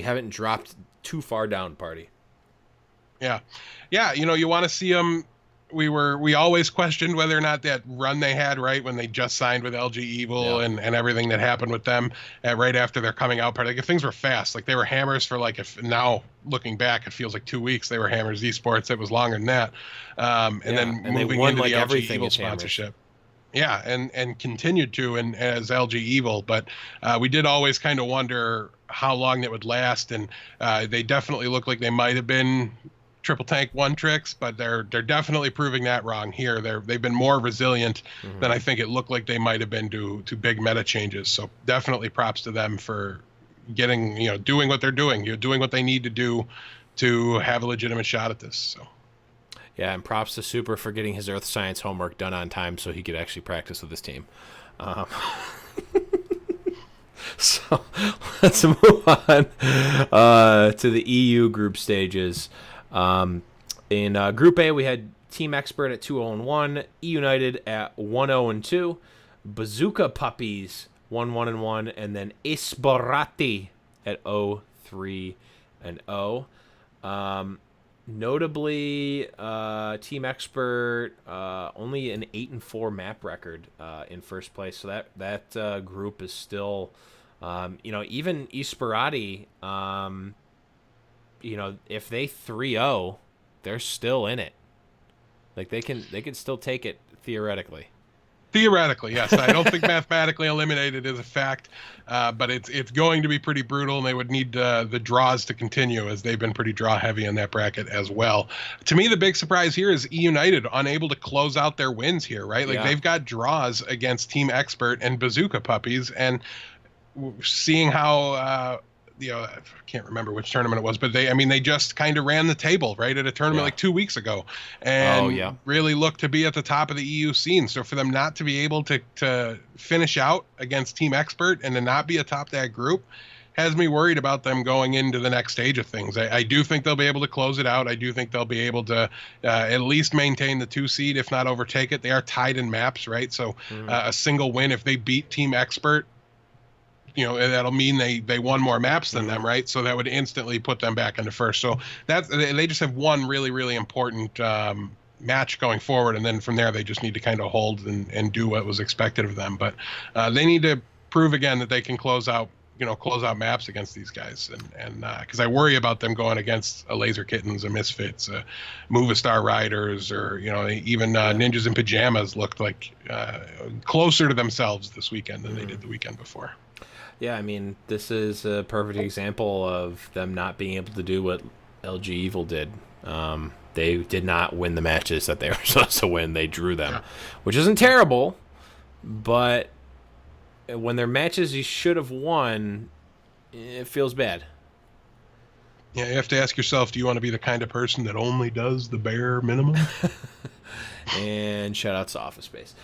haven't dropped too far down party. Yeah. You want to see them. We always questioned whether or not that run they had right when they just signed with LG Evil and everything that happened with them right after their coming out party. Like, if things were fast, like they were Hammers for now looking back, it feels like 2 weeks. They were Hammers Esports. It was longer than that. And then moving into the LG Evil sponsorship. Yeah, and continued to as LG Evil, but we did always kind of wonder how long that would last, and they definitely look like they might have been triple tank one tricks, but they're definitely proving that wrong here. They've been more resilient than I think it looked like they might have been to big meta changes. So definitely props to them for getting doing what they're doing, doing what they need to do to have a legitimate shot at this. So. Yeah, and props to Super for getting his earth science homework done on time so he could actually practice with his team. So let's move on to the EU group stages. In Group A, we had Team Expert at 2-0-1, E United at 1-0-2, Bazooka Puppies 1-1-1, and then Esporati at 0-3-0. Notably, Team Expert only an 8-4 map record in first place, so that group is still, even Esporati if they 3-0, they're still in it. Like they can still take it theoretically. Theoretically, yes. I don't think mathematically eliminated is a fact, but it's going to be pretty brutal, and they would need the draws to continue, as they've been pretty draw heavy in that bracket as well. To me, the big surprise here is E United unable to close out their wins here, right? Like they've got draws against Team Expert and Bazooka Puppies, and seeing how I can't remember which tournament it was, but they just kind of ran the table right at a tournament like 2 weeks ago, and really looked to be at the top of the EU scene. So for them not to be able to finish out against Team Expert and to not be atop that group has me worried about them going into the next stage of things. I do think they'll be able to close it out. I do think they'll be able to at least maintain the 2 seed, if not overtake it. They are tied in maps, right? So a single win, if they beat Team Expert, that'll mean they won more maps than them, right? So that would instantly put them back into first. So they just have one really, really important match going forward, and then from there they just need to kind of hold and do what was expected of them. But they need to prove again that they can close out maps against these guys, and because I worry about them going against a Laser Kittens, a Misfits, a Movistar Riders, or even Ninjas in Pajamas looked like closer to themselves this weekend than they did the weekend before. Yeah, I mean, this is a perfect example of them not being able to do what LG Evil did. They did not win the matches that they were supposed to win. They drew them, which isn't terrible, but when they're matches you should have won, it feels bad. Yeah, you have to ask yourself, do you want to be the kind of person that only does the bare minimum? And shout out to Office Space.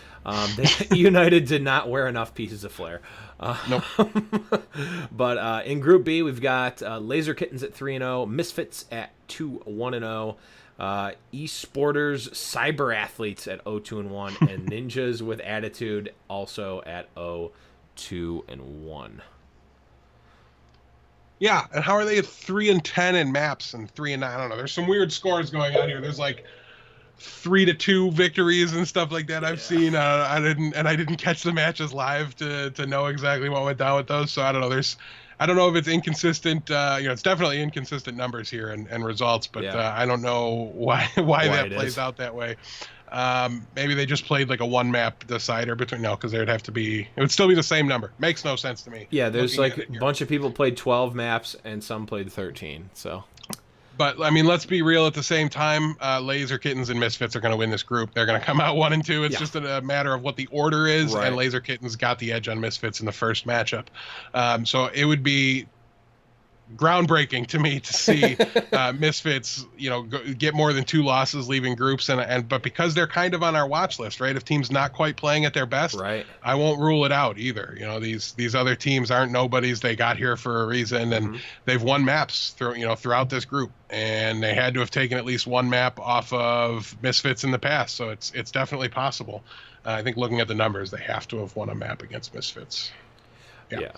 United did not wear enough pieces of flair. Nope. But in Group B, we've got Laser Kittens at 3-0, Misfits at 2-1-0, Esporters Cyber Athletes at 0-2-1, and Ninjas with Attitude also at 0-2-1. Yeah, and how are they at 3-10 in maps and 3-9? I don't know. There's some weird scores going on here. There's like 3-2 victories and stuff like that I've seen. I didn't catch the matches live to know exactly what went down with those. So I don't know. I don't know if it's inconsistent. It's definitely inconsistent numbers here and results, but I don't know why that plays out that way. Maybe they just played like a one map decider between because it would still be the same number. Makes no sense to me. Yeah, there's like a bunch of people played 12 maps and some played 13. So. But I mean, let's be real. At the same time, Laser Kittens and Misfits are going to win this group. They're going to come out 1 and 2. It's just a matter of what the order is, right. And Laser Kittens got the edge on Misfits in the first matchup. So it would be groundbreaking to me to see Misfits, get more than 2 losses leaving groups, but because they're kind of on our watch list, right? If teams not quite playing at their best, right, I won't rule it out either. These other teams aren't nobodies. They got here for a reason, and they've won maps throughout this group, and they had to have taken at least one map off of Misfits in the past. So it's definitely possible. I think looking at the numbers, they have to have won a map against Misfits. Yeah.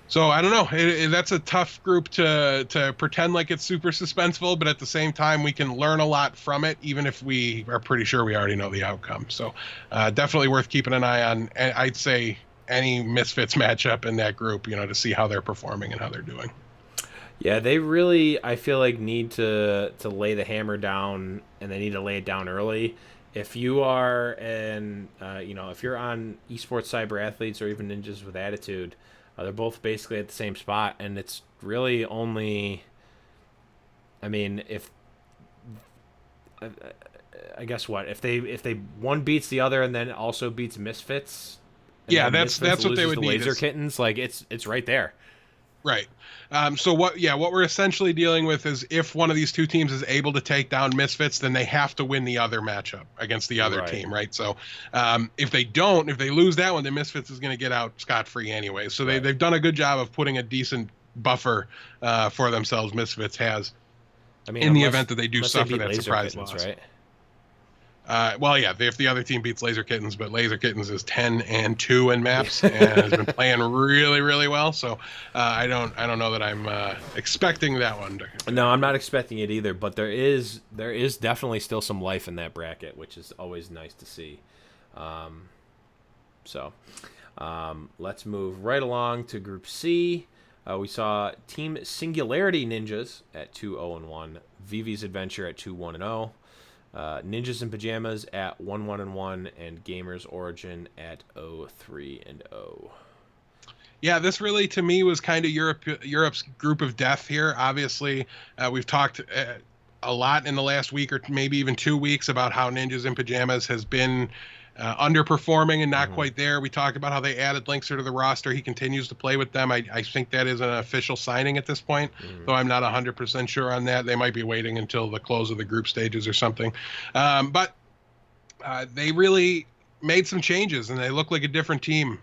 So I don't know. That's a tough group to pretend like it's super suspenseful, but at the same time, we can learn a lot from it, even if we are pretty sure we already know the outcome. So definitely worth keeping an eye on. I'd say any Misfits matchup in that group, to see how they're performing and how they're doing. Yeah, they really, I feel like, need to lay the hammer down, and they need to lay it down early. If you are if you're on Esports Cyber Athletes or even Ninjas with Attitude, they're both basically at the same spot, and it's really only, if I guess if they one beats the other and then also beats Misfits. That's what they would need. Laser Kittens, like it's right there. Right. So what we're essentially dealing with is if one of these two teams is able to take down Misfits, then they have to win the other matchup against the other team, right? So if they lose that one, then Misfits is going to get out scot-free anyway. So they've done a good job of putting a decent buffer for themselves, Misfits has, in the event that they do suffer that surprise loss. Right? If the other team beats Laser Kittens, but Laser Kittens is 10-2 in maps and has been playing really, really well. So I don't know that I'm expecting that one. No, I'm not expecting it either. But there is definitely still some life in that bracket, which is always nice to see. Let's move right along to Group C. We saw Team Singularity Ninjas at 2-0-1, Vivi's Adventure at 2-1-0, Ninjas in Pajamas at 1-1-1, and Gamers Origin at 0-3-0. Yeah, this really, to me, was kind of Europe's group of death here. Obviously, we've talked a lot in the last week or maybe even 2 weeks about how Ninjas in Pajamas has been underperforming and not quite there. We talked about how they added Linkster to the roster. He continues to play with them. I think that is an official signing at this point, though I'm not 100% sure on that. They might be waiting until the close of the group stages or something. But they really made some changes, and they look like a different team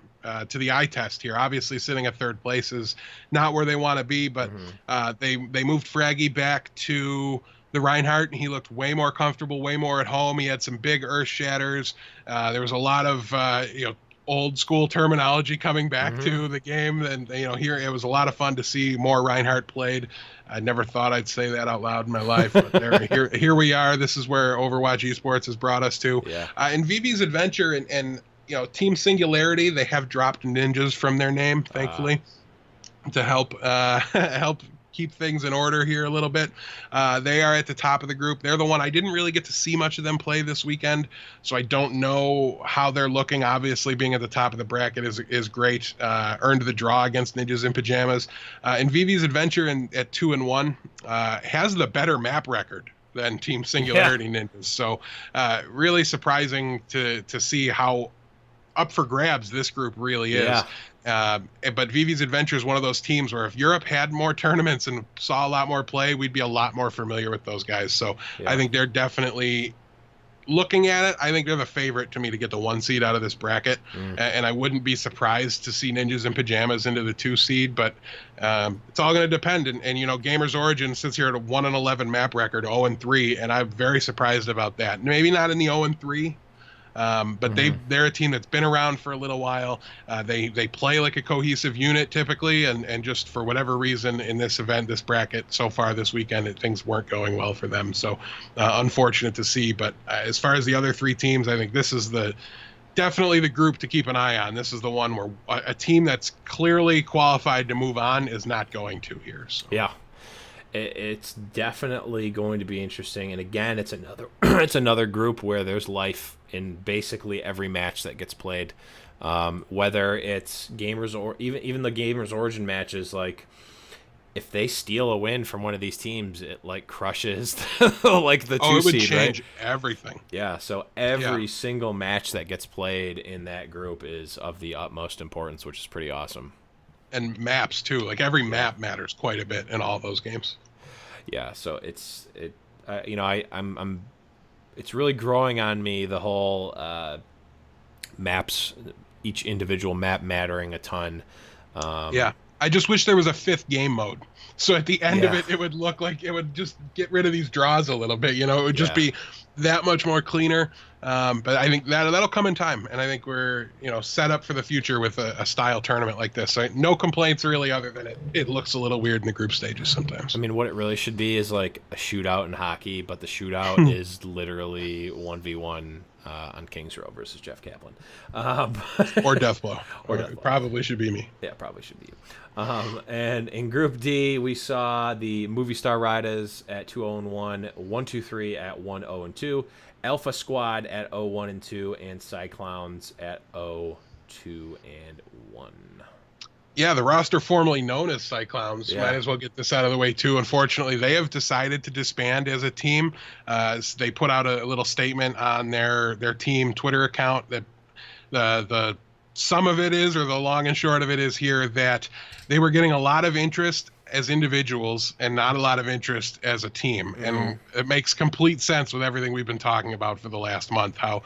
to the eye test here. Obviously, sitting at third place is not where they want to be, but they moved Fraggy back to the Reinhardt, and he looked way more comfortable, way more at home. He had some big earth shatters. There was a lot of old school terminology coming back to the game, and here it was a lot of fun to see more Reinhardt played. I never thought I'd say that out loud in my life, but here we are. This is where Overwatch Esports has brought us to. Yeah. In Vivi's Adventure and Team Singularity, they have dropped ninjas from their name, thankfully, to help keep things in order here a little bit. They are at the top of the group. They're the one I didn't really get to see much of them play this weekend, so I don't know how they're looking. Obviously, being at the top of the bracket is great. Earned the draw against Ninjas in Pajamas. And Vivi's Adventure at 2-1 has the better map record than Team Singularity Ninjas. So really surprising to see how up for grabs this group really is. But Vivi's Adventure is one of those teams where if Europe had more tournaments and saw a lot more play, we'd be a lot more familiar with those guys. So I think they're definitely looking at it. I think they're the favorite to me to get the 1 seed out of this bracket. And I wouldn't be surprised to see Ninjas in Pajamas into the 2 seed, but it's all going to depend. And Gamers Origin sits here at a 1-11 map record, 0-3, and I'm very surprised about that. Maybe not in the 0-3. But they're a team that's been around for a little while. They play like a cohesive unit typically, and just for whatever reason in this event, this bracket so far this weekend, things weren't going well for them. So unfortunate to see. But as far as the other 3 teams, I think this is definitely the group to keep an eye on. This is the one where a team that's clearly qualified to move on is not going to here. So. Yeah. It's definitely going to be interesting, and again, it's another group where there's life in basically every match that gets played, whether it's Gamers or even the Gamers Origin matches. Like, if they steal a win from one of these teams, it like crushes like the 2 seed. It would change everything. Yeah, so every single match that gets played in that group is of the utmost importance, which is pretty awesome. And maps too. Like every map matters quite a bit in all those games. Yeah, so it's really growing on me, the whole maps, each individual map mattering a ton. I just wish there was a 5th game mode. So at the end of it would look like it would just get rid of these draws a little bit. It would just be that much more cleaner. But I think that'll come in time, and I think we're set up for the future with a style tournament like this. So no complaints really, other than it looks a little weird in the group stages sometimes. I mean, what it really should be is like a shootout in hockey, but the shootout is literally 1v1 on Kings Row versus Jeff Kaplan, or Deathblow. Deathblow. It probably should be me. Yeah, probably should be you. And in Group D, we saw the Movie Star Riders at 2-0-1, 1-2-3 at 1-0-2, Alpha Squad at 0-1-2, and Cyclowns at 0-2-1. Yeah, the roster formerly known as Cyclowns. Might as well get this out of the way too. Unfortunately, they have decided to disband as a team. They put out a little statement on their team Twitter account that the sum of it is, or the long and short of it is here, that they were getting a lot of interest as individuals and not a lot of interest as a team. And it makes complete sense with everything we've been talking about for the last month, how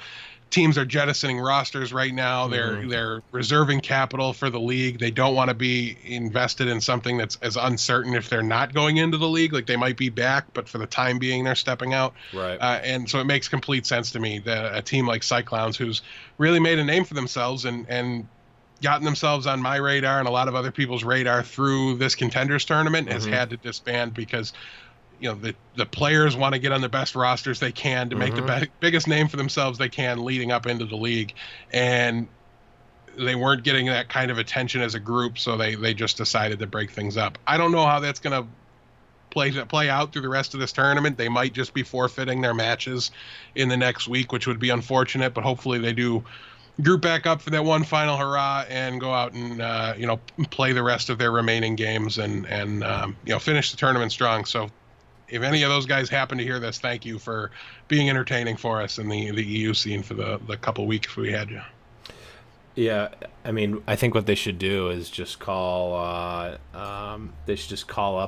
teams are jettisoning rosters right now. They're reserving capital for the league. They don't want to be invested in something that's as uncertain if they're not going into the league. Like, they might be back, but for the time being, they're stepping out. Right. And so it makes complete sense to me that a team like Cyclowns, who's really made a name for themselves and gotten themselves on my radar and a lot of other people's radar through this contenders tournament, has had to disband because the players want to get on the best rosters they can to make the biggest name for themselves they can leading up into the league. And they weren't getting that kind of attention as a group, so they just decided to break things up. I don't know how that's going to play out through the rest of this tournament. They might just be forfeiting their matches in the next week, which would be unfortunate, but hopefully they do group back up for that one final hurrah and go out and play the rest of their remaining games and finish the tournament strong. So if any of those guys happen to hear this, thank you for being entertaining for us in the EU scene for the couple weeks we had you. Yeah, I mean, I think what they should do is just call up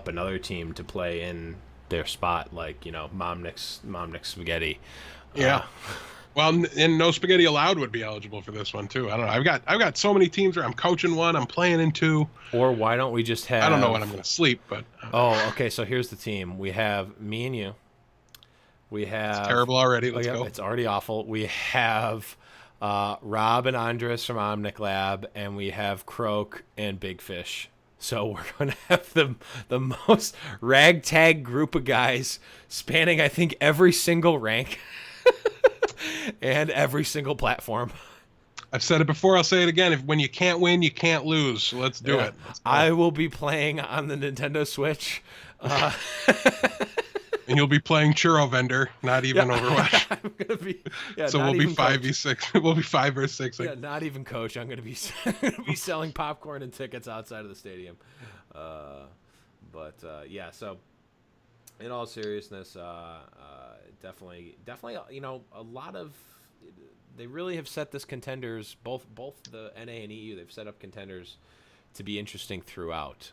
another team to play in their spot, like Momnick's Spaghetti. Yeah. Well, and No Spaghetti Allowed would be eligible for this one too. I don't know. I've got so many teams where I'm coaching one, I'm playing in two. Or why don't we just have? I don't know when I'm going to sleep, but. Oh, okay. So here's the team. We have me and you. We have. It's terrible already. Let's go. It's already awful. We have Rob and Andres from Omnic Lab, and we have Croak and Big Fish. So we're going to have the most ragtag group of guys spanning, I think, every single rank. And every single platform. I've said it before, I'll say it again. When you can't win, you can't lose. So let's do it. I will be playing on the Nintendo Switch. And you'll be playing Churro Vendor, not even Overwatch. I'm gonna be. So we'll be 5v6. We'll be 5 or 6. Yeah, not even coach. I'm gonna be selling popcorn and tickets outside of the stadium. So in all seriousness, definitely, a lot of they really have set this contenders, both the NA and EU. They've set up contenders to be interesting throughout.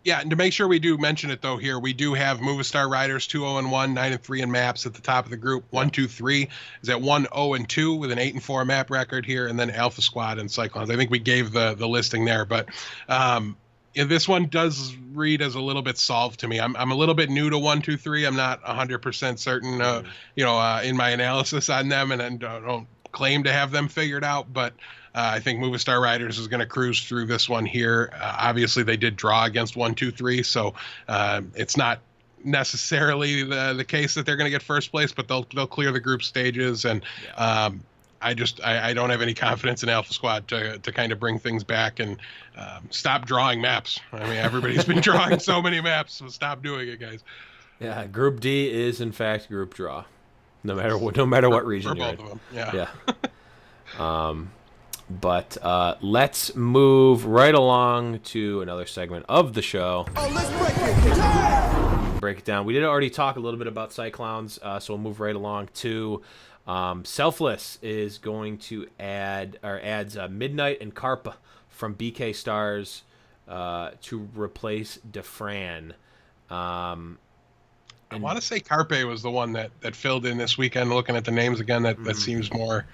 Yeah, and to make sure we do mention it though here, we do have Movistar Riders 2-0-1, 9-3 in maps at the top of the group. 1-2-3 is at 1-0-2 with an 8-4 map record here, and then Alpha Squad and Cyclones. I think we gave the listing there, but this one does read as a little bit solved to me. I'm a little bit new to 1-2-3. I'm not 100% certain, in my analysis on them, and I don't claim to have them figured out, but I think Movistar Riders is going to cruise through this one here. Obviously, they did draw against 1-2-3, so it's not necessarily the case that they're going to get first place, but they'll clear the group stages, and I don't have any confidence in Alpha Squad to kind of bring things back and stop drawing maps. I mean, everybody's been drawing so many maps, so stop doing it, guys. Yeah, Group D is in fact group draw, no matter what region you're in. Both of them. Yeah. But let's move right along to another segment of the show. Oh, let's break it down. We did already talk a little bit about Cyclones, so we'll move right along to Selfless is going to adds Midnight and Carpa from BK Stars to replace DeFran. I want to say Carpe was the one that filled in this weekend. Looking at the names again, that seems more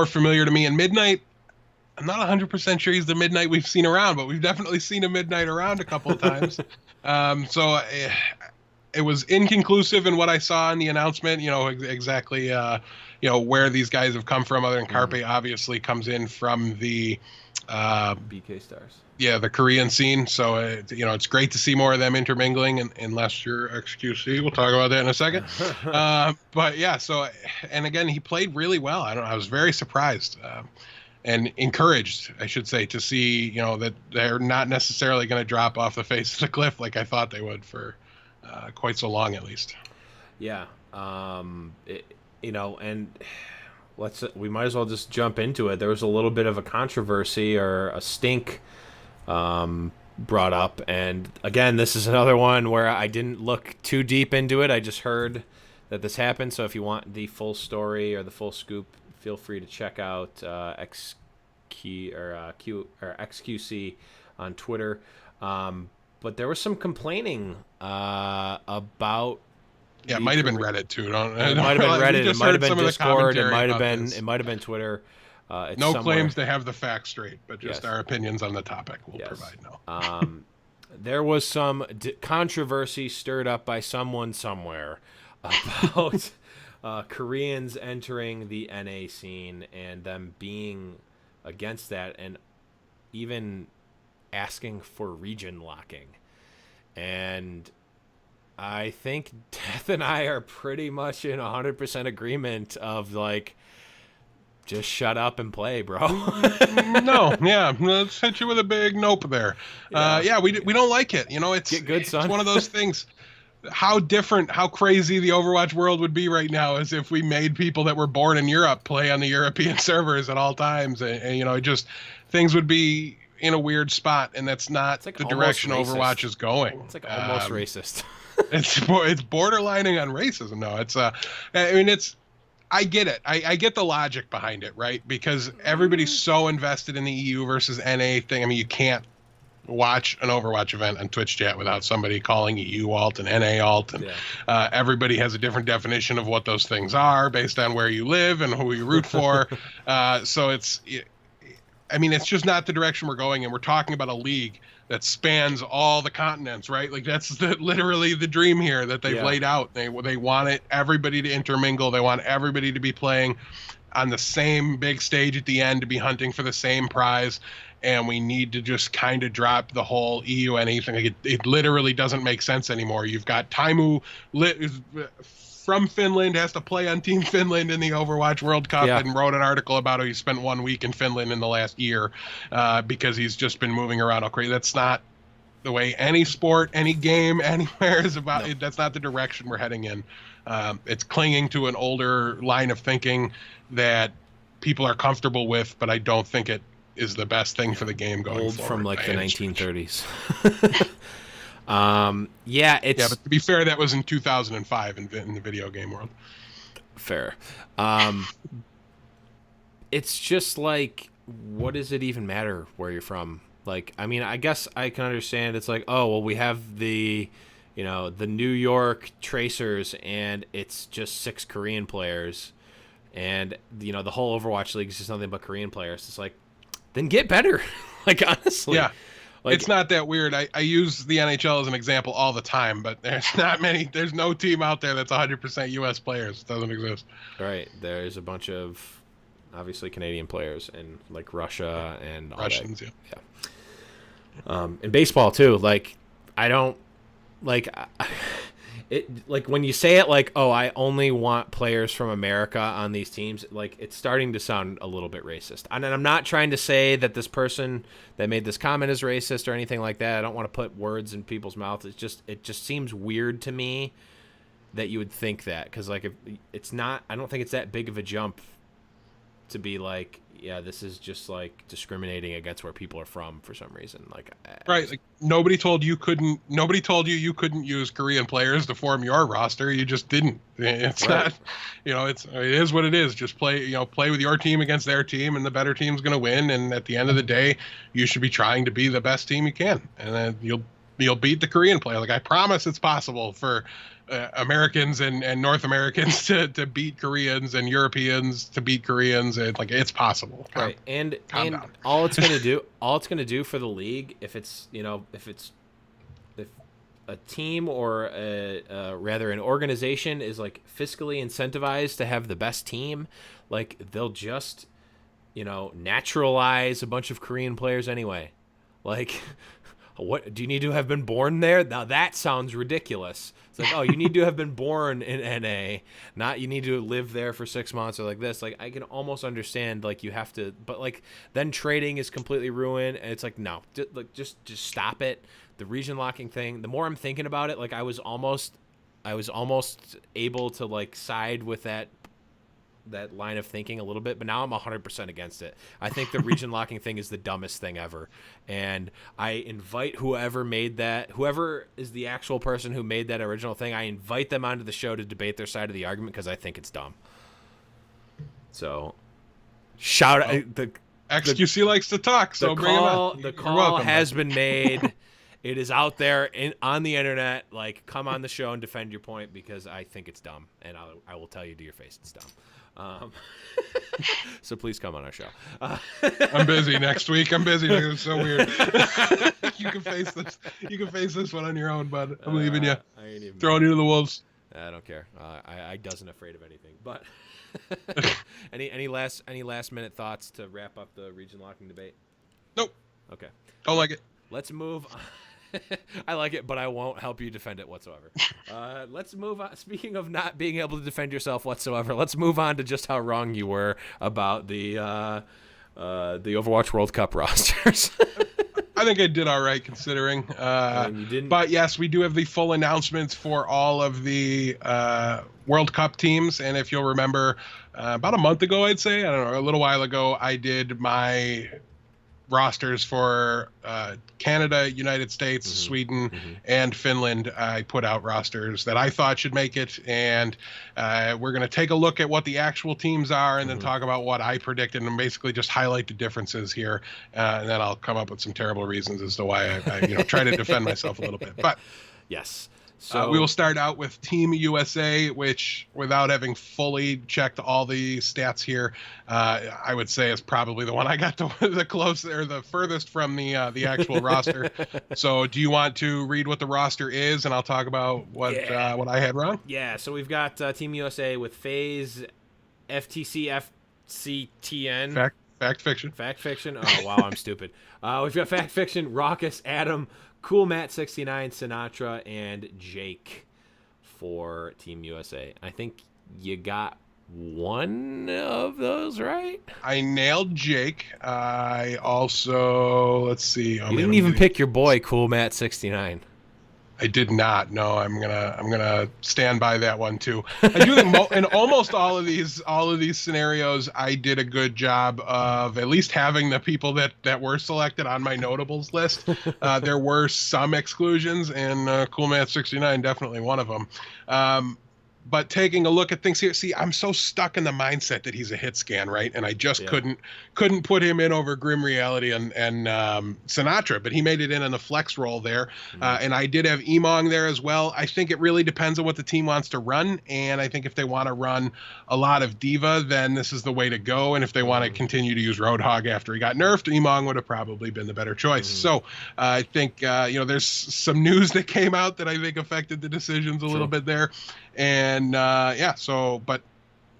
familiar to me. And Midnight, I'm not 100% sure he's the Midnight we've seen around, but we've definitely seen a Midnight around a couple of times. It was inconclusive in what I saw in the announcement. Exactly. Where these guys have come from. Other than Carpe, obviously comes in from the BK Stars. Yeah, the Korean scene. So, it's great to see more of them intermingling, unless you're XQC. We'll talk about that in a second. But yeah, and again, he played really well. I was very surprised and encouraged, I should say, to see, that they're not necessarily going to drop off the face of the cliff like I thought they would for quite so long, at least. Yeah. And we might as well just jump into it. There was a little bit of a controversy or a stink brought up, and again, this is another one where I didn't look too deep into it. I just heard that this happened, so if you want the full story or the full scoop, feel free to check out XQC on Twitter. But there was some complaining about. Yeah, it might have been Reddit too. It might have been Reddit. It might have been Discord. It might have been Twitter. No claims to have the facts straight, but just our opinions on the topic will provide now. There was some controversy stirred up by someone somewhere about Koreans entering the NA scene and them being against that and even asking for region locking. And I think Death and I are pretty much in 100% agreement of, like, Just shut up and play, bro. No, yeah, let's hit you with a big nope there. We don't like it. It's Get good, son. It's one of those things. How different, how crazy the Overwatch world would be right now is if we made people that were born in Europe play on the European servers at all times, and things would be in a weird spot, and that's not the direction Overwatch is going. It's like almost racist. it's borderlining on racism. No, I get it. I get the logic behind it, right? Because everybody's so invested in the EU versus NA thing. I mean, you can't watch an Overwatch event on Twitch chat without somebody calling EU alt and NA alt, and everybody has a different definition of what those things are based on where you live and who you root for. So it's just not the direction we're going, and we're talking about a league that spans all the continents, right? Like that's literally the dream here that they've laid out. They want everybody to intermingle. They want everybody to be playing on the same big stage at the end, to be hunting for the same prize. And we need to just kind of drop the whole EU and anything. Like it literally doesn't make sense anymore. You've got Taimu from Finland, has to play on Team Finland in the Overwatch World Cup, and wrote an article about how he spent 1 week in Finland in the last year because he's just been moving around all crazy. That's not the way any sport, any game, anywhere is about. No. That's not the direction we're heading in. It's clinging to an older line of thinking that people are comfortable with, but I don't think it is the best thing for the game going forward. From like the 1930s. But to be fair, that was in 2005 in the video game world. Fair. It's just like, what does it even matter where you're from? Like, I mean, I guess I can understand. It's like, oh, well, we have the New York Tracers, and it's just 6 Korean players, and the whole Overwatch League is just nothing but Korean players. It's like, then get better. Like, honestly. Yeah. Like, it's not that weird. I use the NHL as an example all the time, but there's no team out there that's 100% U.S. players. It doesn't exist. Right. There's a bunch of, obviously, Canadian players, and like Russia and all Russians, that. Yeah. And baseball, too. Like, I don't, like, it, like when you say it like, oh, I only want players from America on these teams, like it's starting to sound a little bit racist. And I'm not trying to say that this person that made this comment is racist or anything like that. I don't want to put words in people's mouths. It just seems weird to me that you would think that, because like if it's not, I don't think it's that big of a jump to be like, yeah, this is just like discriminating against where people are from for some reason. Like, right, like nobody told you you couldn't use Korean players to form your roster. You just didn't. It's not, it is what it is. Just play with your team against their team, and the better team's going to win. And at the end of the day, you should be trying to be the best team you can, and then you'll beat the Korean player. Like, I promise it's possible for Americans and North Americans to beat Koreans, and Europeans to beat Koreans. It's possible. Right. And all it's going to do for the league, if a team or rather an organization is like fiscally incentivized to have the best team, like they'll just naturalize a bunch of Korean players anyway. Like, what do you need to have been born there? Now that sounds ridiculous. It's like, oh, you need to have been born in NA, not you need to live there for 6 months or like this. Like, I can almost understand, like, you have to, but like then trading is completely ruined, and it's like, no, just stop it. The region locking thing, the more I'm thinking about it, like I was almost able to like side with that line of thinking a little bit, but now I'm 100% against it. I think the region locking thing is the dumbest thing ever, and I invite whoever is the actual person who made that original thing, I invite them onto the show to debate their side of the argument, because I think it's dumb. So shout out, the XQC likes to talk, so bring him on. The call has been made. It is out there on the internet. Like, come on the show and defend your point, because I think it's dumb, and I will tell you to your face it's dumb. So please come on our show. I'm busy next week. It's so weird. You can face this. You can face this one on your own, bud. I'm leaving you. I ain't even throwing you to the wolves. I don't care. I doesn't afraid of anything. But any last minute thoughts to wrap up the region locking debate? Nope. Okay. Don't like it. Let's move on. I like it, but I won't help you defend it whatsoever. Let's move on. Speaking of not being able to defend yourself whatsoever, let's move on to just how wrong you were about the Overwatch World Cup rosters. I think I did all right considering. You didn't. But yes, we do have the full announcements for all of the World Cup teams. And if you'll remember, about a month ago, I'd say, I don't know, a little while ago, I did my rosters for Canada, United States, Sweden, and Finland. I put out rosters that I thought should make it, and we're going to take a look at what the actual teams are and then talk about what I predicted and basically just highlight the differences here, and then I'll come up with some terrible reasons as to why I try to defend myself a little bit. But yes. So we will start out with Team USA, which, without having fully checked all the stats here, I would say is probably the one I got the closest or the furthest from the actual roster. So, do you want to read what the roster is, and I'll talk about what I had wrong? Yeah. So we've got Team USA with FaZe, FTC, FCTN. Fact fiction. Fact fiction. Oh wow, I'm stupid. We've got Fact Fiction, Raucus, Adam, Cool Matt 69, Sinatra, and Jake for Team USA. I think you got one of those right. I nailed Jake. I also, let's see. You didn't even pick your boy, Cool Matt 69. I did not. No, I'm gonna stand by that one too. I do think in almost all of these scenarios, I did a good job of at least having the people that were selected on my notables list. There were some exclusions, and Cool Man 69 definitely one of them. But taking a look at things here, see, I'm so stuck in the mindset that he's a hit scan, right? And I just couldn't put him in over Grim Reality and Sinatra, but he made it in the flex role there. And I did have Emong there as well. I think it really depends on what the team wants to run. And I think if they want to run a lot of Diva, then this is the way to go. And if they want to continue to use Roadhog after he got nerfed, Emong would have probably been the better choice. So I think, there's some news that came out that I think affected the decisions a little bit there. And but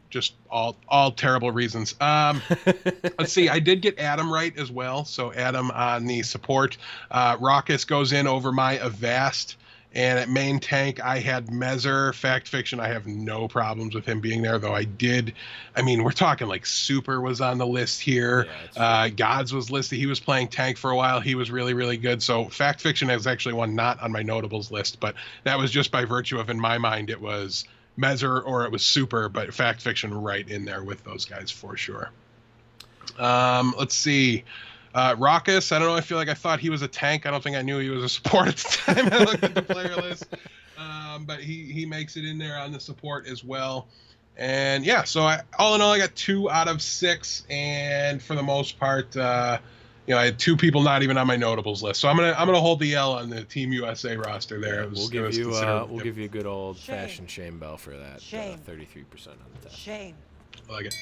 just all terrible reasons. Let's see, I did get Adam right as well. So Adam on the support. Raucus goes in over my Avast. And at main tank, I had Mezzer. Fact Fiction, I have no problems with him being there, though we're talking like Super was on the list here. Gods was listed. He was playing tank for a while. He was really, really good. So Fact Fiction is actually one not on my notables list, but that was just by virtue of, in my mind, it was Mezzer or it was Super, but Fact Fiction right in there with those guys for sure. Let's see. Raucus, I don't know. I feel like I thought he was a tank. I don't think I knew he was a support at the time I looked at the player list. But he makes it in there on the support as well. And so all in all, I got 2 out of 6. And for the most part, I had 2 people not even on my notables list. So I'm gonna hold the L on the Team USA roster there. We'll give you a good old fashioned shame bell for that. 33% on the test. Shame. I like it.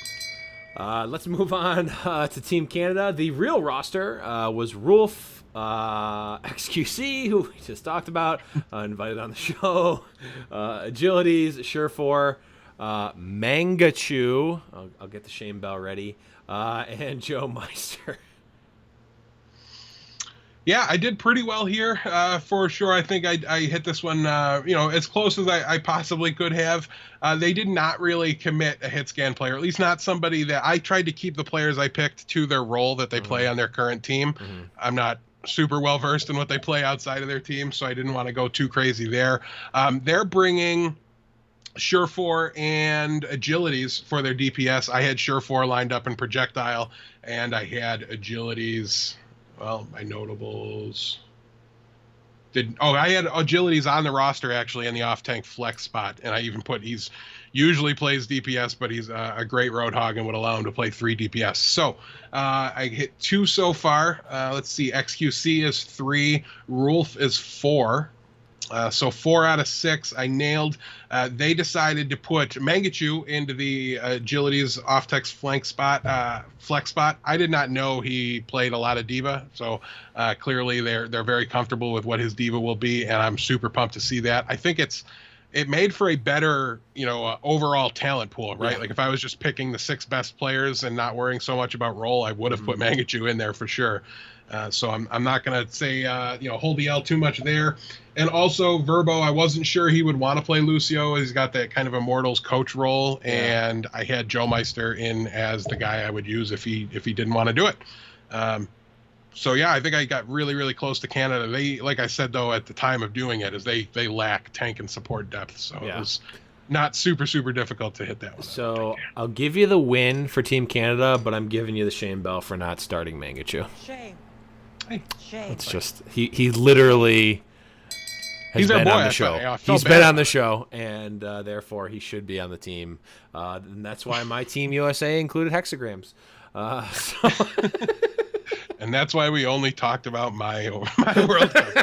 Let's move on to Team Canada. The real roster was Rolf, XQC, who we just talked about, invited on the show, Agilities, Sure4, Mangachu, I'll get the shame bell ready, and Joe Meister. Yeah, I did pretty well here for sure. I think I hit this one, as close as I possibly could have. They did not really commit a hit scan player, at least not somebody that I tried to keep the players I picked to their role that they play on their current team. I'm not super well versed in what they play outside of their team, so I didn't want to go too crazy there. They're bringing Sure4 and Agilities for their DPS. I had Sure4 lined up in Projectile, and I had Agilities. Well, my notables I had Agilities on the roster actually in the off-tank flex spot, and I even put he's usually plays DPS, but he's a great Roadhog and would allow him to play 3 DPS. So I hit 2 so far. Let's see, XQC is 3, Rolf is 4. So 4 out of 6 I nailed. They decided to put Mangachu into the Agilities off-text flex spot. I did not know he played a lot of Diva, so clearly they're very comfortable with what his Diva will be, and I'm super pumped to see that. I think it made for a better, overall talent pool, right? Yeah. Like if I was just picking the 6 best players and not worrying so much about role, I would have put Mangachu in there for sure. So I'm not going to say, hold the L too much there. And also Verbo, I wasn't sure he would want to play Lucio. He's got that kind of Immortals coach role. Yeah. And I had Joe Meister in as the guy I would use if he didn't want to do it. So yeah, I think I got really, really close to Canada. They, like I said, though, at the time of doing it, is they lack tank and support depth. So it was not super, super difficult to hit that one. So I'll give you the win for Team Canada, but I'm giving you the shame bell for not starting Mangachu. Shame. Hey. Shame. It's just he literally has been on the show. He's been on the show, and therefore he should be on the team. And that's why my Team USA included hexagrams. So. And that's why we only talked about my World Cup.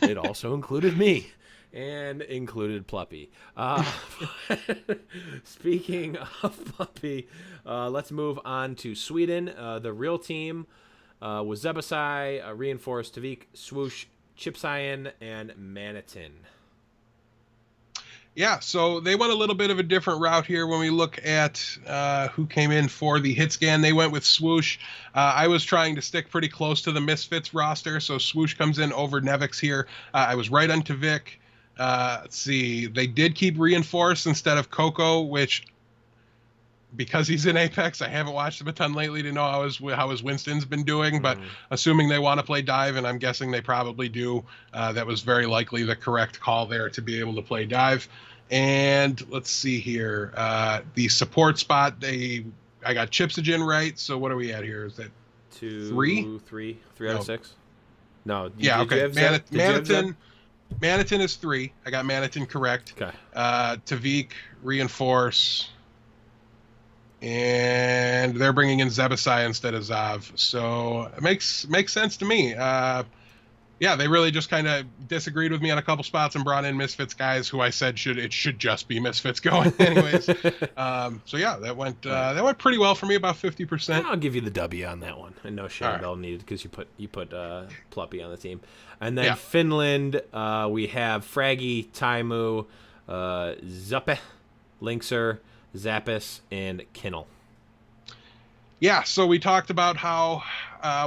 It also included me. And included Pluppy. Speaking of Pluppy, let's move on to Sweden. The real team was Zebasai, Reinforced, Tavik, Swoosh, Chipsayan, and Manitin. Yeah, so they went a little bit of a different route here when we look at who came in for the hit scan. They went with Swoosh. I was trying to stick pretty close to the Misfits roster, so Swoosh comes in over Nevix here. I was right on Tavik. Let's see. They did keep Reinforced instead of Coco, which, because he's in Apex, I haven't watched him a ton lately to know how his Winston's been doing. But assuming they want to play Dive, and I'm guessing they probably do, that was very likely the correct call there to be able to play Dive. And let's see here. The support spot, I got Chipsogen right. So what are we at here? Is that three out of 6? No. Yeah. Okay. Manitin. Manitin is 3. I got Manitin correct. Okay. Tavik, Reinforce, and they're bringing in Zebasai instead of Zav. So it makes sense to me. Yeah, they really just kind of disagreed with me on a couple spots and brought in Misfits guys who I said it should just be Misfits going anyways. So yeah, that went pretty well for me, about 50%. I'll give you the W on that one, and no shame bell needed because you put Pluppy on the team. And then Finland, we have Fraggy, Taimu, Zuppe, Linkser, Zappis, and Kinnel. Yeah, so we talked about how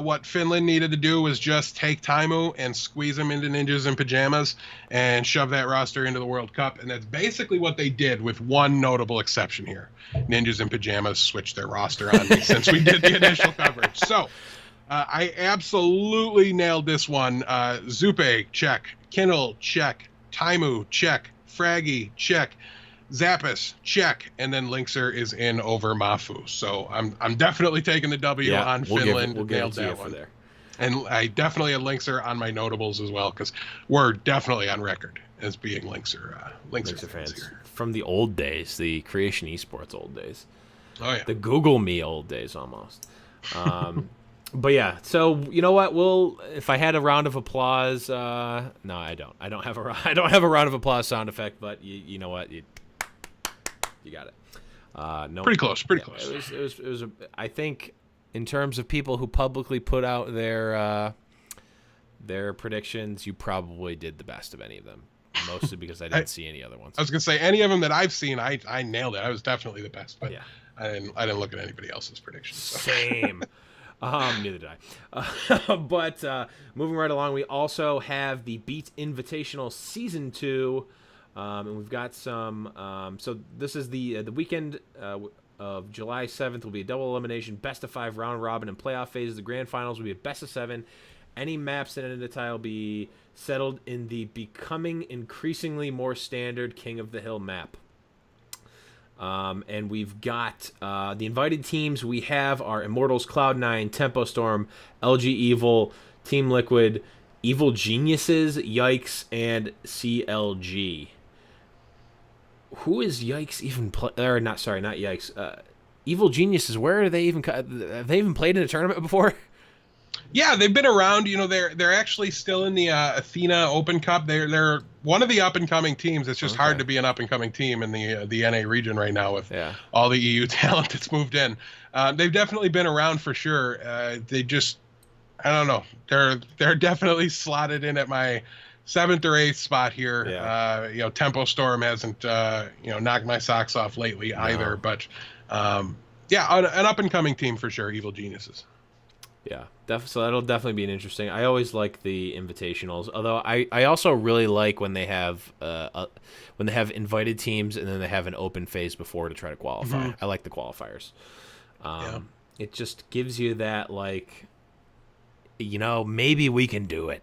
what Finland needed to do was just take Taimu and squeeze him into Ninjas in Pajamas and shove that roster into the World Cup. And that's basically what they did, with one notable exception here. Ninjas in Pajamas switched their roster on me since we did the initial coverage. So I absolutely nailed this one. Zupe, check. Kinnel, check. Taimu, check. Fraggy, check. Zappis, check, and then Linkser is in over Mafu. So I'm definitely taking the W on Finland. We'll nailed that one there. And I definitely had Linkser on my notables as well, because we're definitely on record as being Linkser fans here. From the old days, the Creation Esports old days. Oh yeah, the Google Me old days almost. But yeah, so you know what? If I had a round of applause, no, I don't. I don't have a round of applause sound effect. But you know what? You got it. No, pretty close. It was. I think in terms of people who publicly put out their predictions, you probably did the best of any of them. Mostly because I didn't see any other ones. I was gonna say any of them that I've seen, I nailed it. I was definitely the best. But yeah. I didn't look at anybody else's predictions. So. Same. Neither did I. But moving right along, we also have the Beat Invitational Season 2. And we've got some. So this is the weekend of July 7th will be a double elimination, best of 5 round robin and playoff phases. The grand finals will be a best of 7. Any maps in the tile will be settled in the becoming increasingly more standard King of the Hill map. And we've got the invited teams we have are Immortals, Cloud9, Tempo Storm, LG Evil, Team Liquid, Evil Geniuses, Yikes, and CLG. Who is Yikes even play? Or not? Sorry, not Yikes. Evil Geniuses. Where are they even? Have they even played in a tournament before? Yeah, they've been around. You know, they're actually still in the Athena Open Cup. They're one of the up and coming teams. It's just hard to be an up and coming team in the NA region right now with all the EU talent that's moved in. They've definitely been around for sure. They just, I don't know. They're definitely slotted in at my 7th or 8th spot here. Yeah. Tempo Storm hasn't knocked my socks off lately either. But an up and coming team for sure. Evil Geniuses. Yeah, so that'll definitely be an interesting. I always like the invitationals, although I also really like when they have invited teams and then they have an open phase before to try to qualify. I like the qualifiers. It just gives you that, like, maybe we can do it.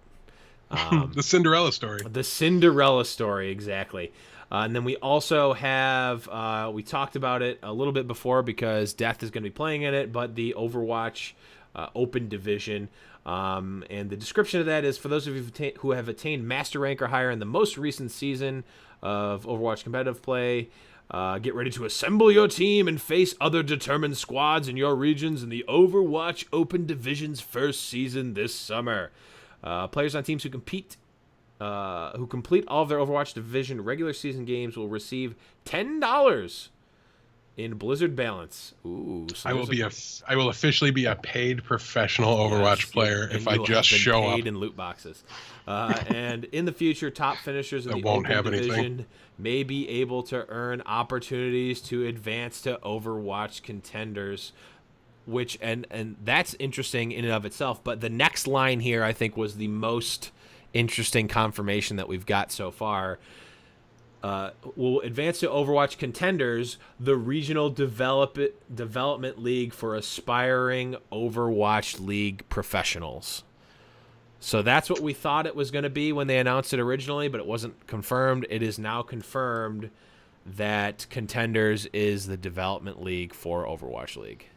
The Cinderella story. The Cinderella story, exactly. And then we also have, we talked about it a little bit before because Death is going to be playing in it, but the Overwatch Open Division. And the description of that is, for those of you who have attained Master Rank or higher in the most recent season of Overwatch competitive play, get ready to assemble your team and face other determined squads in your regions in the Overwatch Open Division's first season this summer. Players on teams who complete all of their Overwatch Division regular season games will receive $10 in Blizzard balance. Ooh, so I will officially be a paid professional Overwatch player if I just show up. In loot boxes. And in the future, top finishers in the Open Division may be able to earn opportunities to advance to Overwatch contenders, which and that's interesting in and of itself. But the next line here, I think, was the most interesting confirmation that we've got so far. Will advance to Overwatch contenders, the regional development league for aspiring Overwatch League professionals. So that's what we thought it was going to be when they announced it originally, but it wasn't confirmed. It is now confirmed that Contenders is the development league for Overwatch League.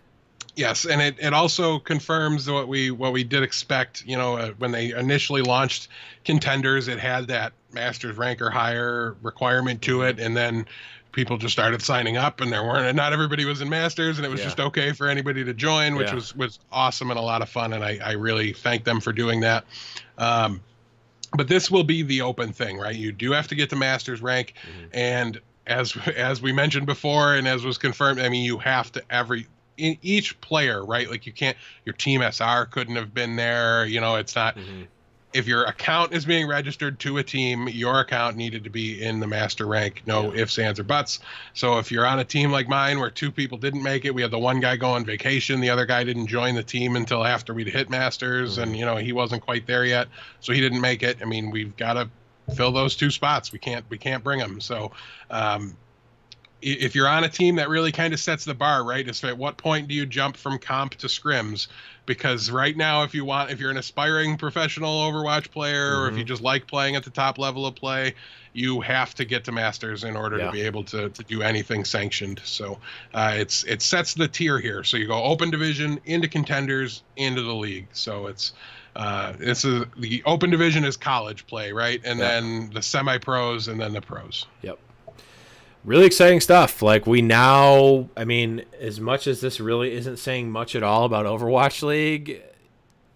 Yes, and it also confirms what we did expect. When they initially launched Contenders, it had that Master's rank or higher requirement to it, and then people just started signing up, and not everybody was in Masters, and it was just okay for anybody to join, which was awesome and a lot of fun, and I really thank them for doing that. But this will be the open thing, right? You do have to get the Masters rank, and as we mentioned before, and as was confirmed, I mean, you have to each player, right? Like, you can't, your team SR couldn't have been there. It's not, if your account is being registered to a team, your account needed to be in the master rank. No ifs, ands, or buts. So if you're on a team like mine where two people didn't make it, we had the one guy go on vacation. The other guy didn't join the team until after we'd hit masters, and, he wasn't quite there yet. So he didn't make it. I mean, we've got to fill those two spots. We can't bring them. So, if you're on a team, that really kind of sets the bar, right? It's at what point do you jump from comp to scrims? Because right now, if you're an aspiring professional Overwatch player, or if you just like playing at the top level of play, you have to get to Masters in order to be able to do anything sanctioned. So it sets the tier here. So you go Open Division, into Contenders, into the league. So the Open Division is college play, right? And then the semi-pros, and then the pros. Yep. Really exciting stuff. Like, I mean, as much as this really isn't saying much at all about Overwatch League,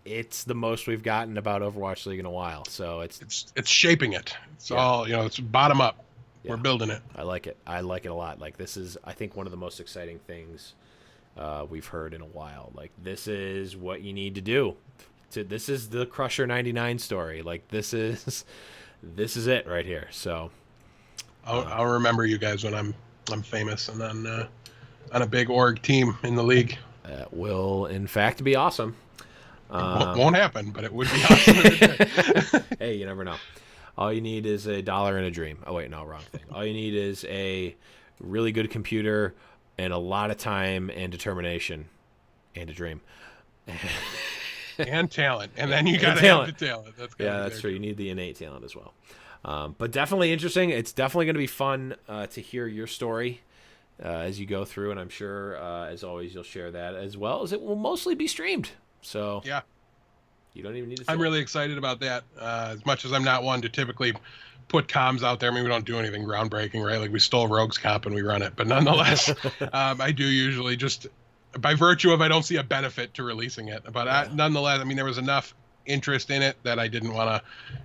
it's the most we've gotten about Overwatch League in a while. So it's shaping it. It's all, it's bottom up. We're building it. I like it. I like it a lot. Like, this is, I think, one of the most exciting things we've heard in a while. Like, this is what you need to do. This is the Crusher 99 story. Like, this is it right here. So I'll remember you guys when I'm famous and on a big org team in the league. That will, in fact, be awesome. Won't happen, but it would be awesome. Hey, you never know. All you need is $1 and a dream. Oh, wait, no, wrong thing. All you need is a really good computer and a lot of time and determination and a dream. And talent. And then you got to have the talent. That's true. You need the innate talent as well. But definitely interesting. It's definitely going to be fun to hear your story as you go through, and I'm sure, as always, you'll share that, as well as it will mostly be streamed. So yeah, you don't even need to. I'm really excited about that. As much as I'm not one to typically put comms out there, I mean, we don't do anything groundbreaking, right? Like, we stole Rogue's comp and we run it, but nonetheless, I do usually, just by virtue of, I don't see a benefit to releasing it, but nonetheless, I mean, there was enough interest in it that I didn't want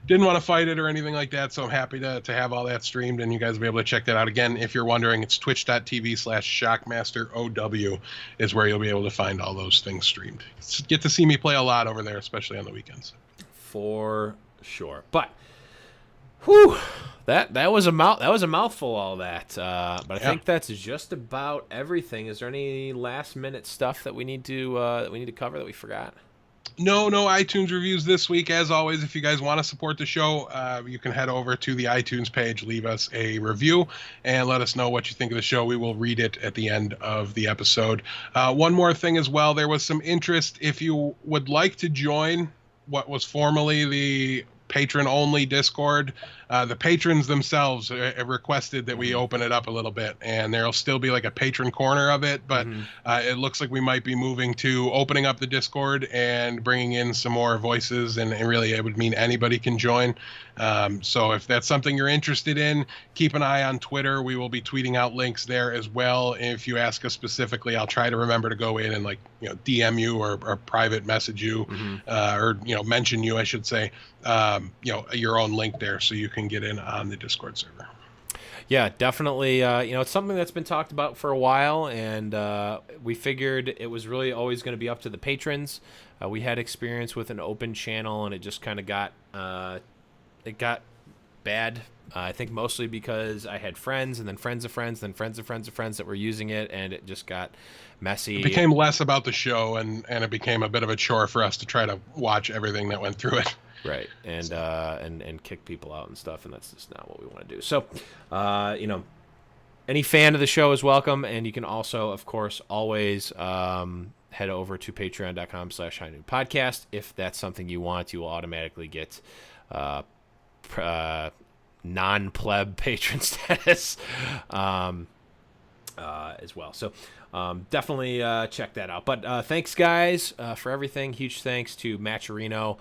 to fight it or anything like that. So I'm happy to have all that streamed, and you guys will be able to check that out. Again, if you're wondering, it's twitch.tv/shockmasterow is where you'll be able to find all those things streamed. Get to see me play a lot over there, especially on the weekends. For sure. But whew, that was a mouthful, all that. But I think that's just about everything. Is there any last minute stuff that we need to cover that we forgot? No iTunes reviews this week. As always, if you guys want to support the show, you can head over to the iTunes page, leave us a review, and let us know what you think of the show. We will read it at the end of the episode. One more thing as well, there was some interest. If you would like to join what was formerly the patron-only Discord, the patrons themselves requested that we open it up a little bit, and there'll still be like a patron corner of it, but it looks like we might be moving to opening up the Discord and bringing in some more voices, and really it would mean anybody can join. So if that's something you're interested in, keep an eye on Twitter. We will be tweeting out links there as well. If you ask us specifically, I'll try to remember to go in and DM you or private message you, or mention you, I should say, your own link there so you can get in on the Discord server. Yeah, definitely. It's something that's been talked about for a while, and we figured it was really always going to be up to the patrons. We had experience with an open channel, and it just kind of got bad. I think mostly because I had friends, and then friends of friends, then friends of friends of friends that were using it, and it just got messy. It became less about the show, and it became a bit of a chore for us to try to watch everything that went through it. Right, and kick people out and stuff, and that's just not what we want to do. So, any fan of the show is welcome, and you can also, of course, always head over to patreon.com/HighNoonPodcast. If that's something you want, you will automatically get non-pleb patron status as well. So definitely check that out. But thanks, guys, for everything. Huge thanks to Matcherino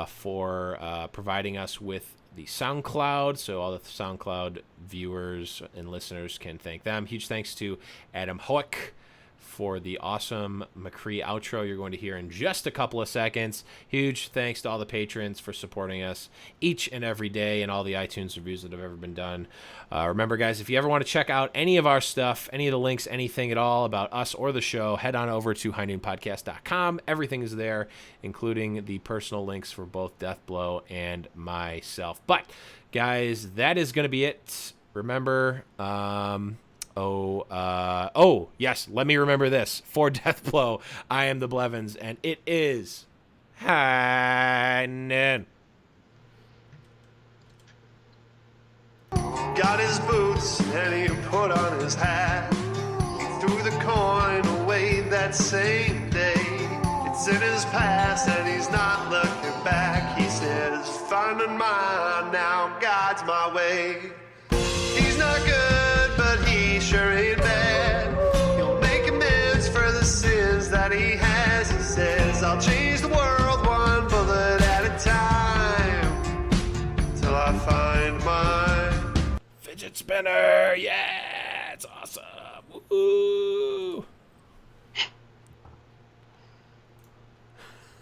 for providing us with the SoundCloud, so all the SoundCloud viewers and listeners can thank them. Huge thanks to Adam Hoek for the awesome McCree outro you're going to hear in just a couple of seconds. Huge thanks to all the patrons for supporting us each and every day, and all the iTunes reviews that have ever been done. Remember, guys, if you ever want to check out any of our stuff, any of the links, anything at all about us or the show, head on over to highnoonpodcast.com. Everything is there, including the personal links for both Deathblow and myself. But, guys, that is going to be it. Remember, yes, let me remember this. For Deathblow, I am the Blevins, and it is High Noon. Got his boots and he put on his hat. Threw the coin away that same day. It's in his past and he's not looking back. He says, finding mine now, God's my way. He's not good, but he sure ain't bad. He'll make amends for the sins that he has. He says, I'll change the world one bullet at a time, till I find my Fidget spinner. Yeah, it's awesome. Woo-hoo.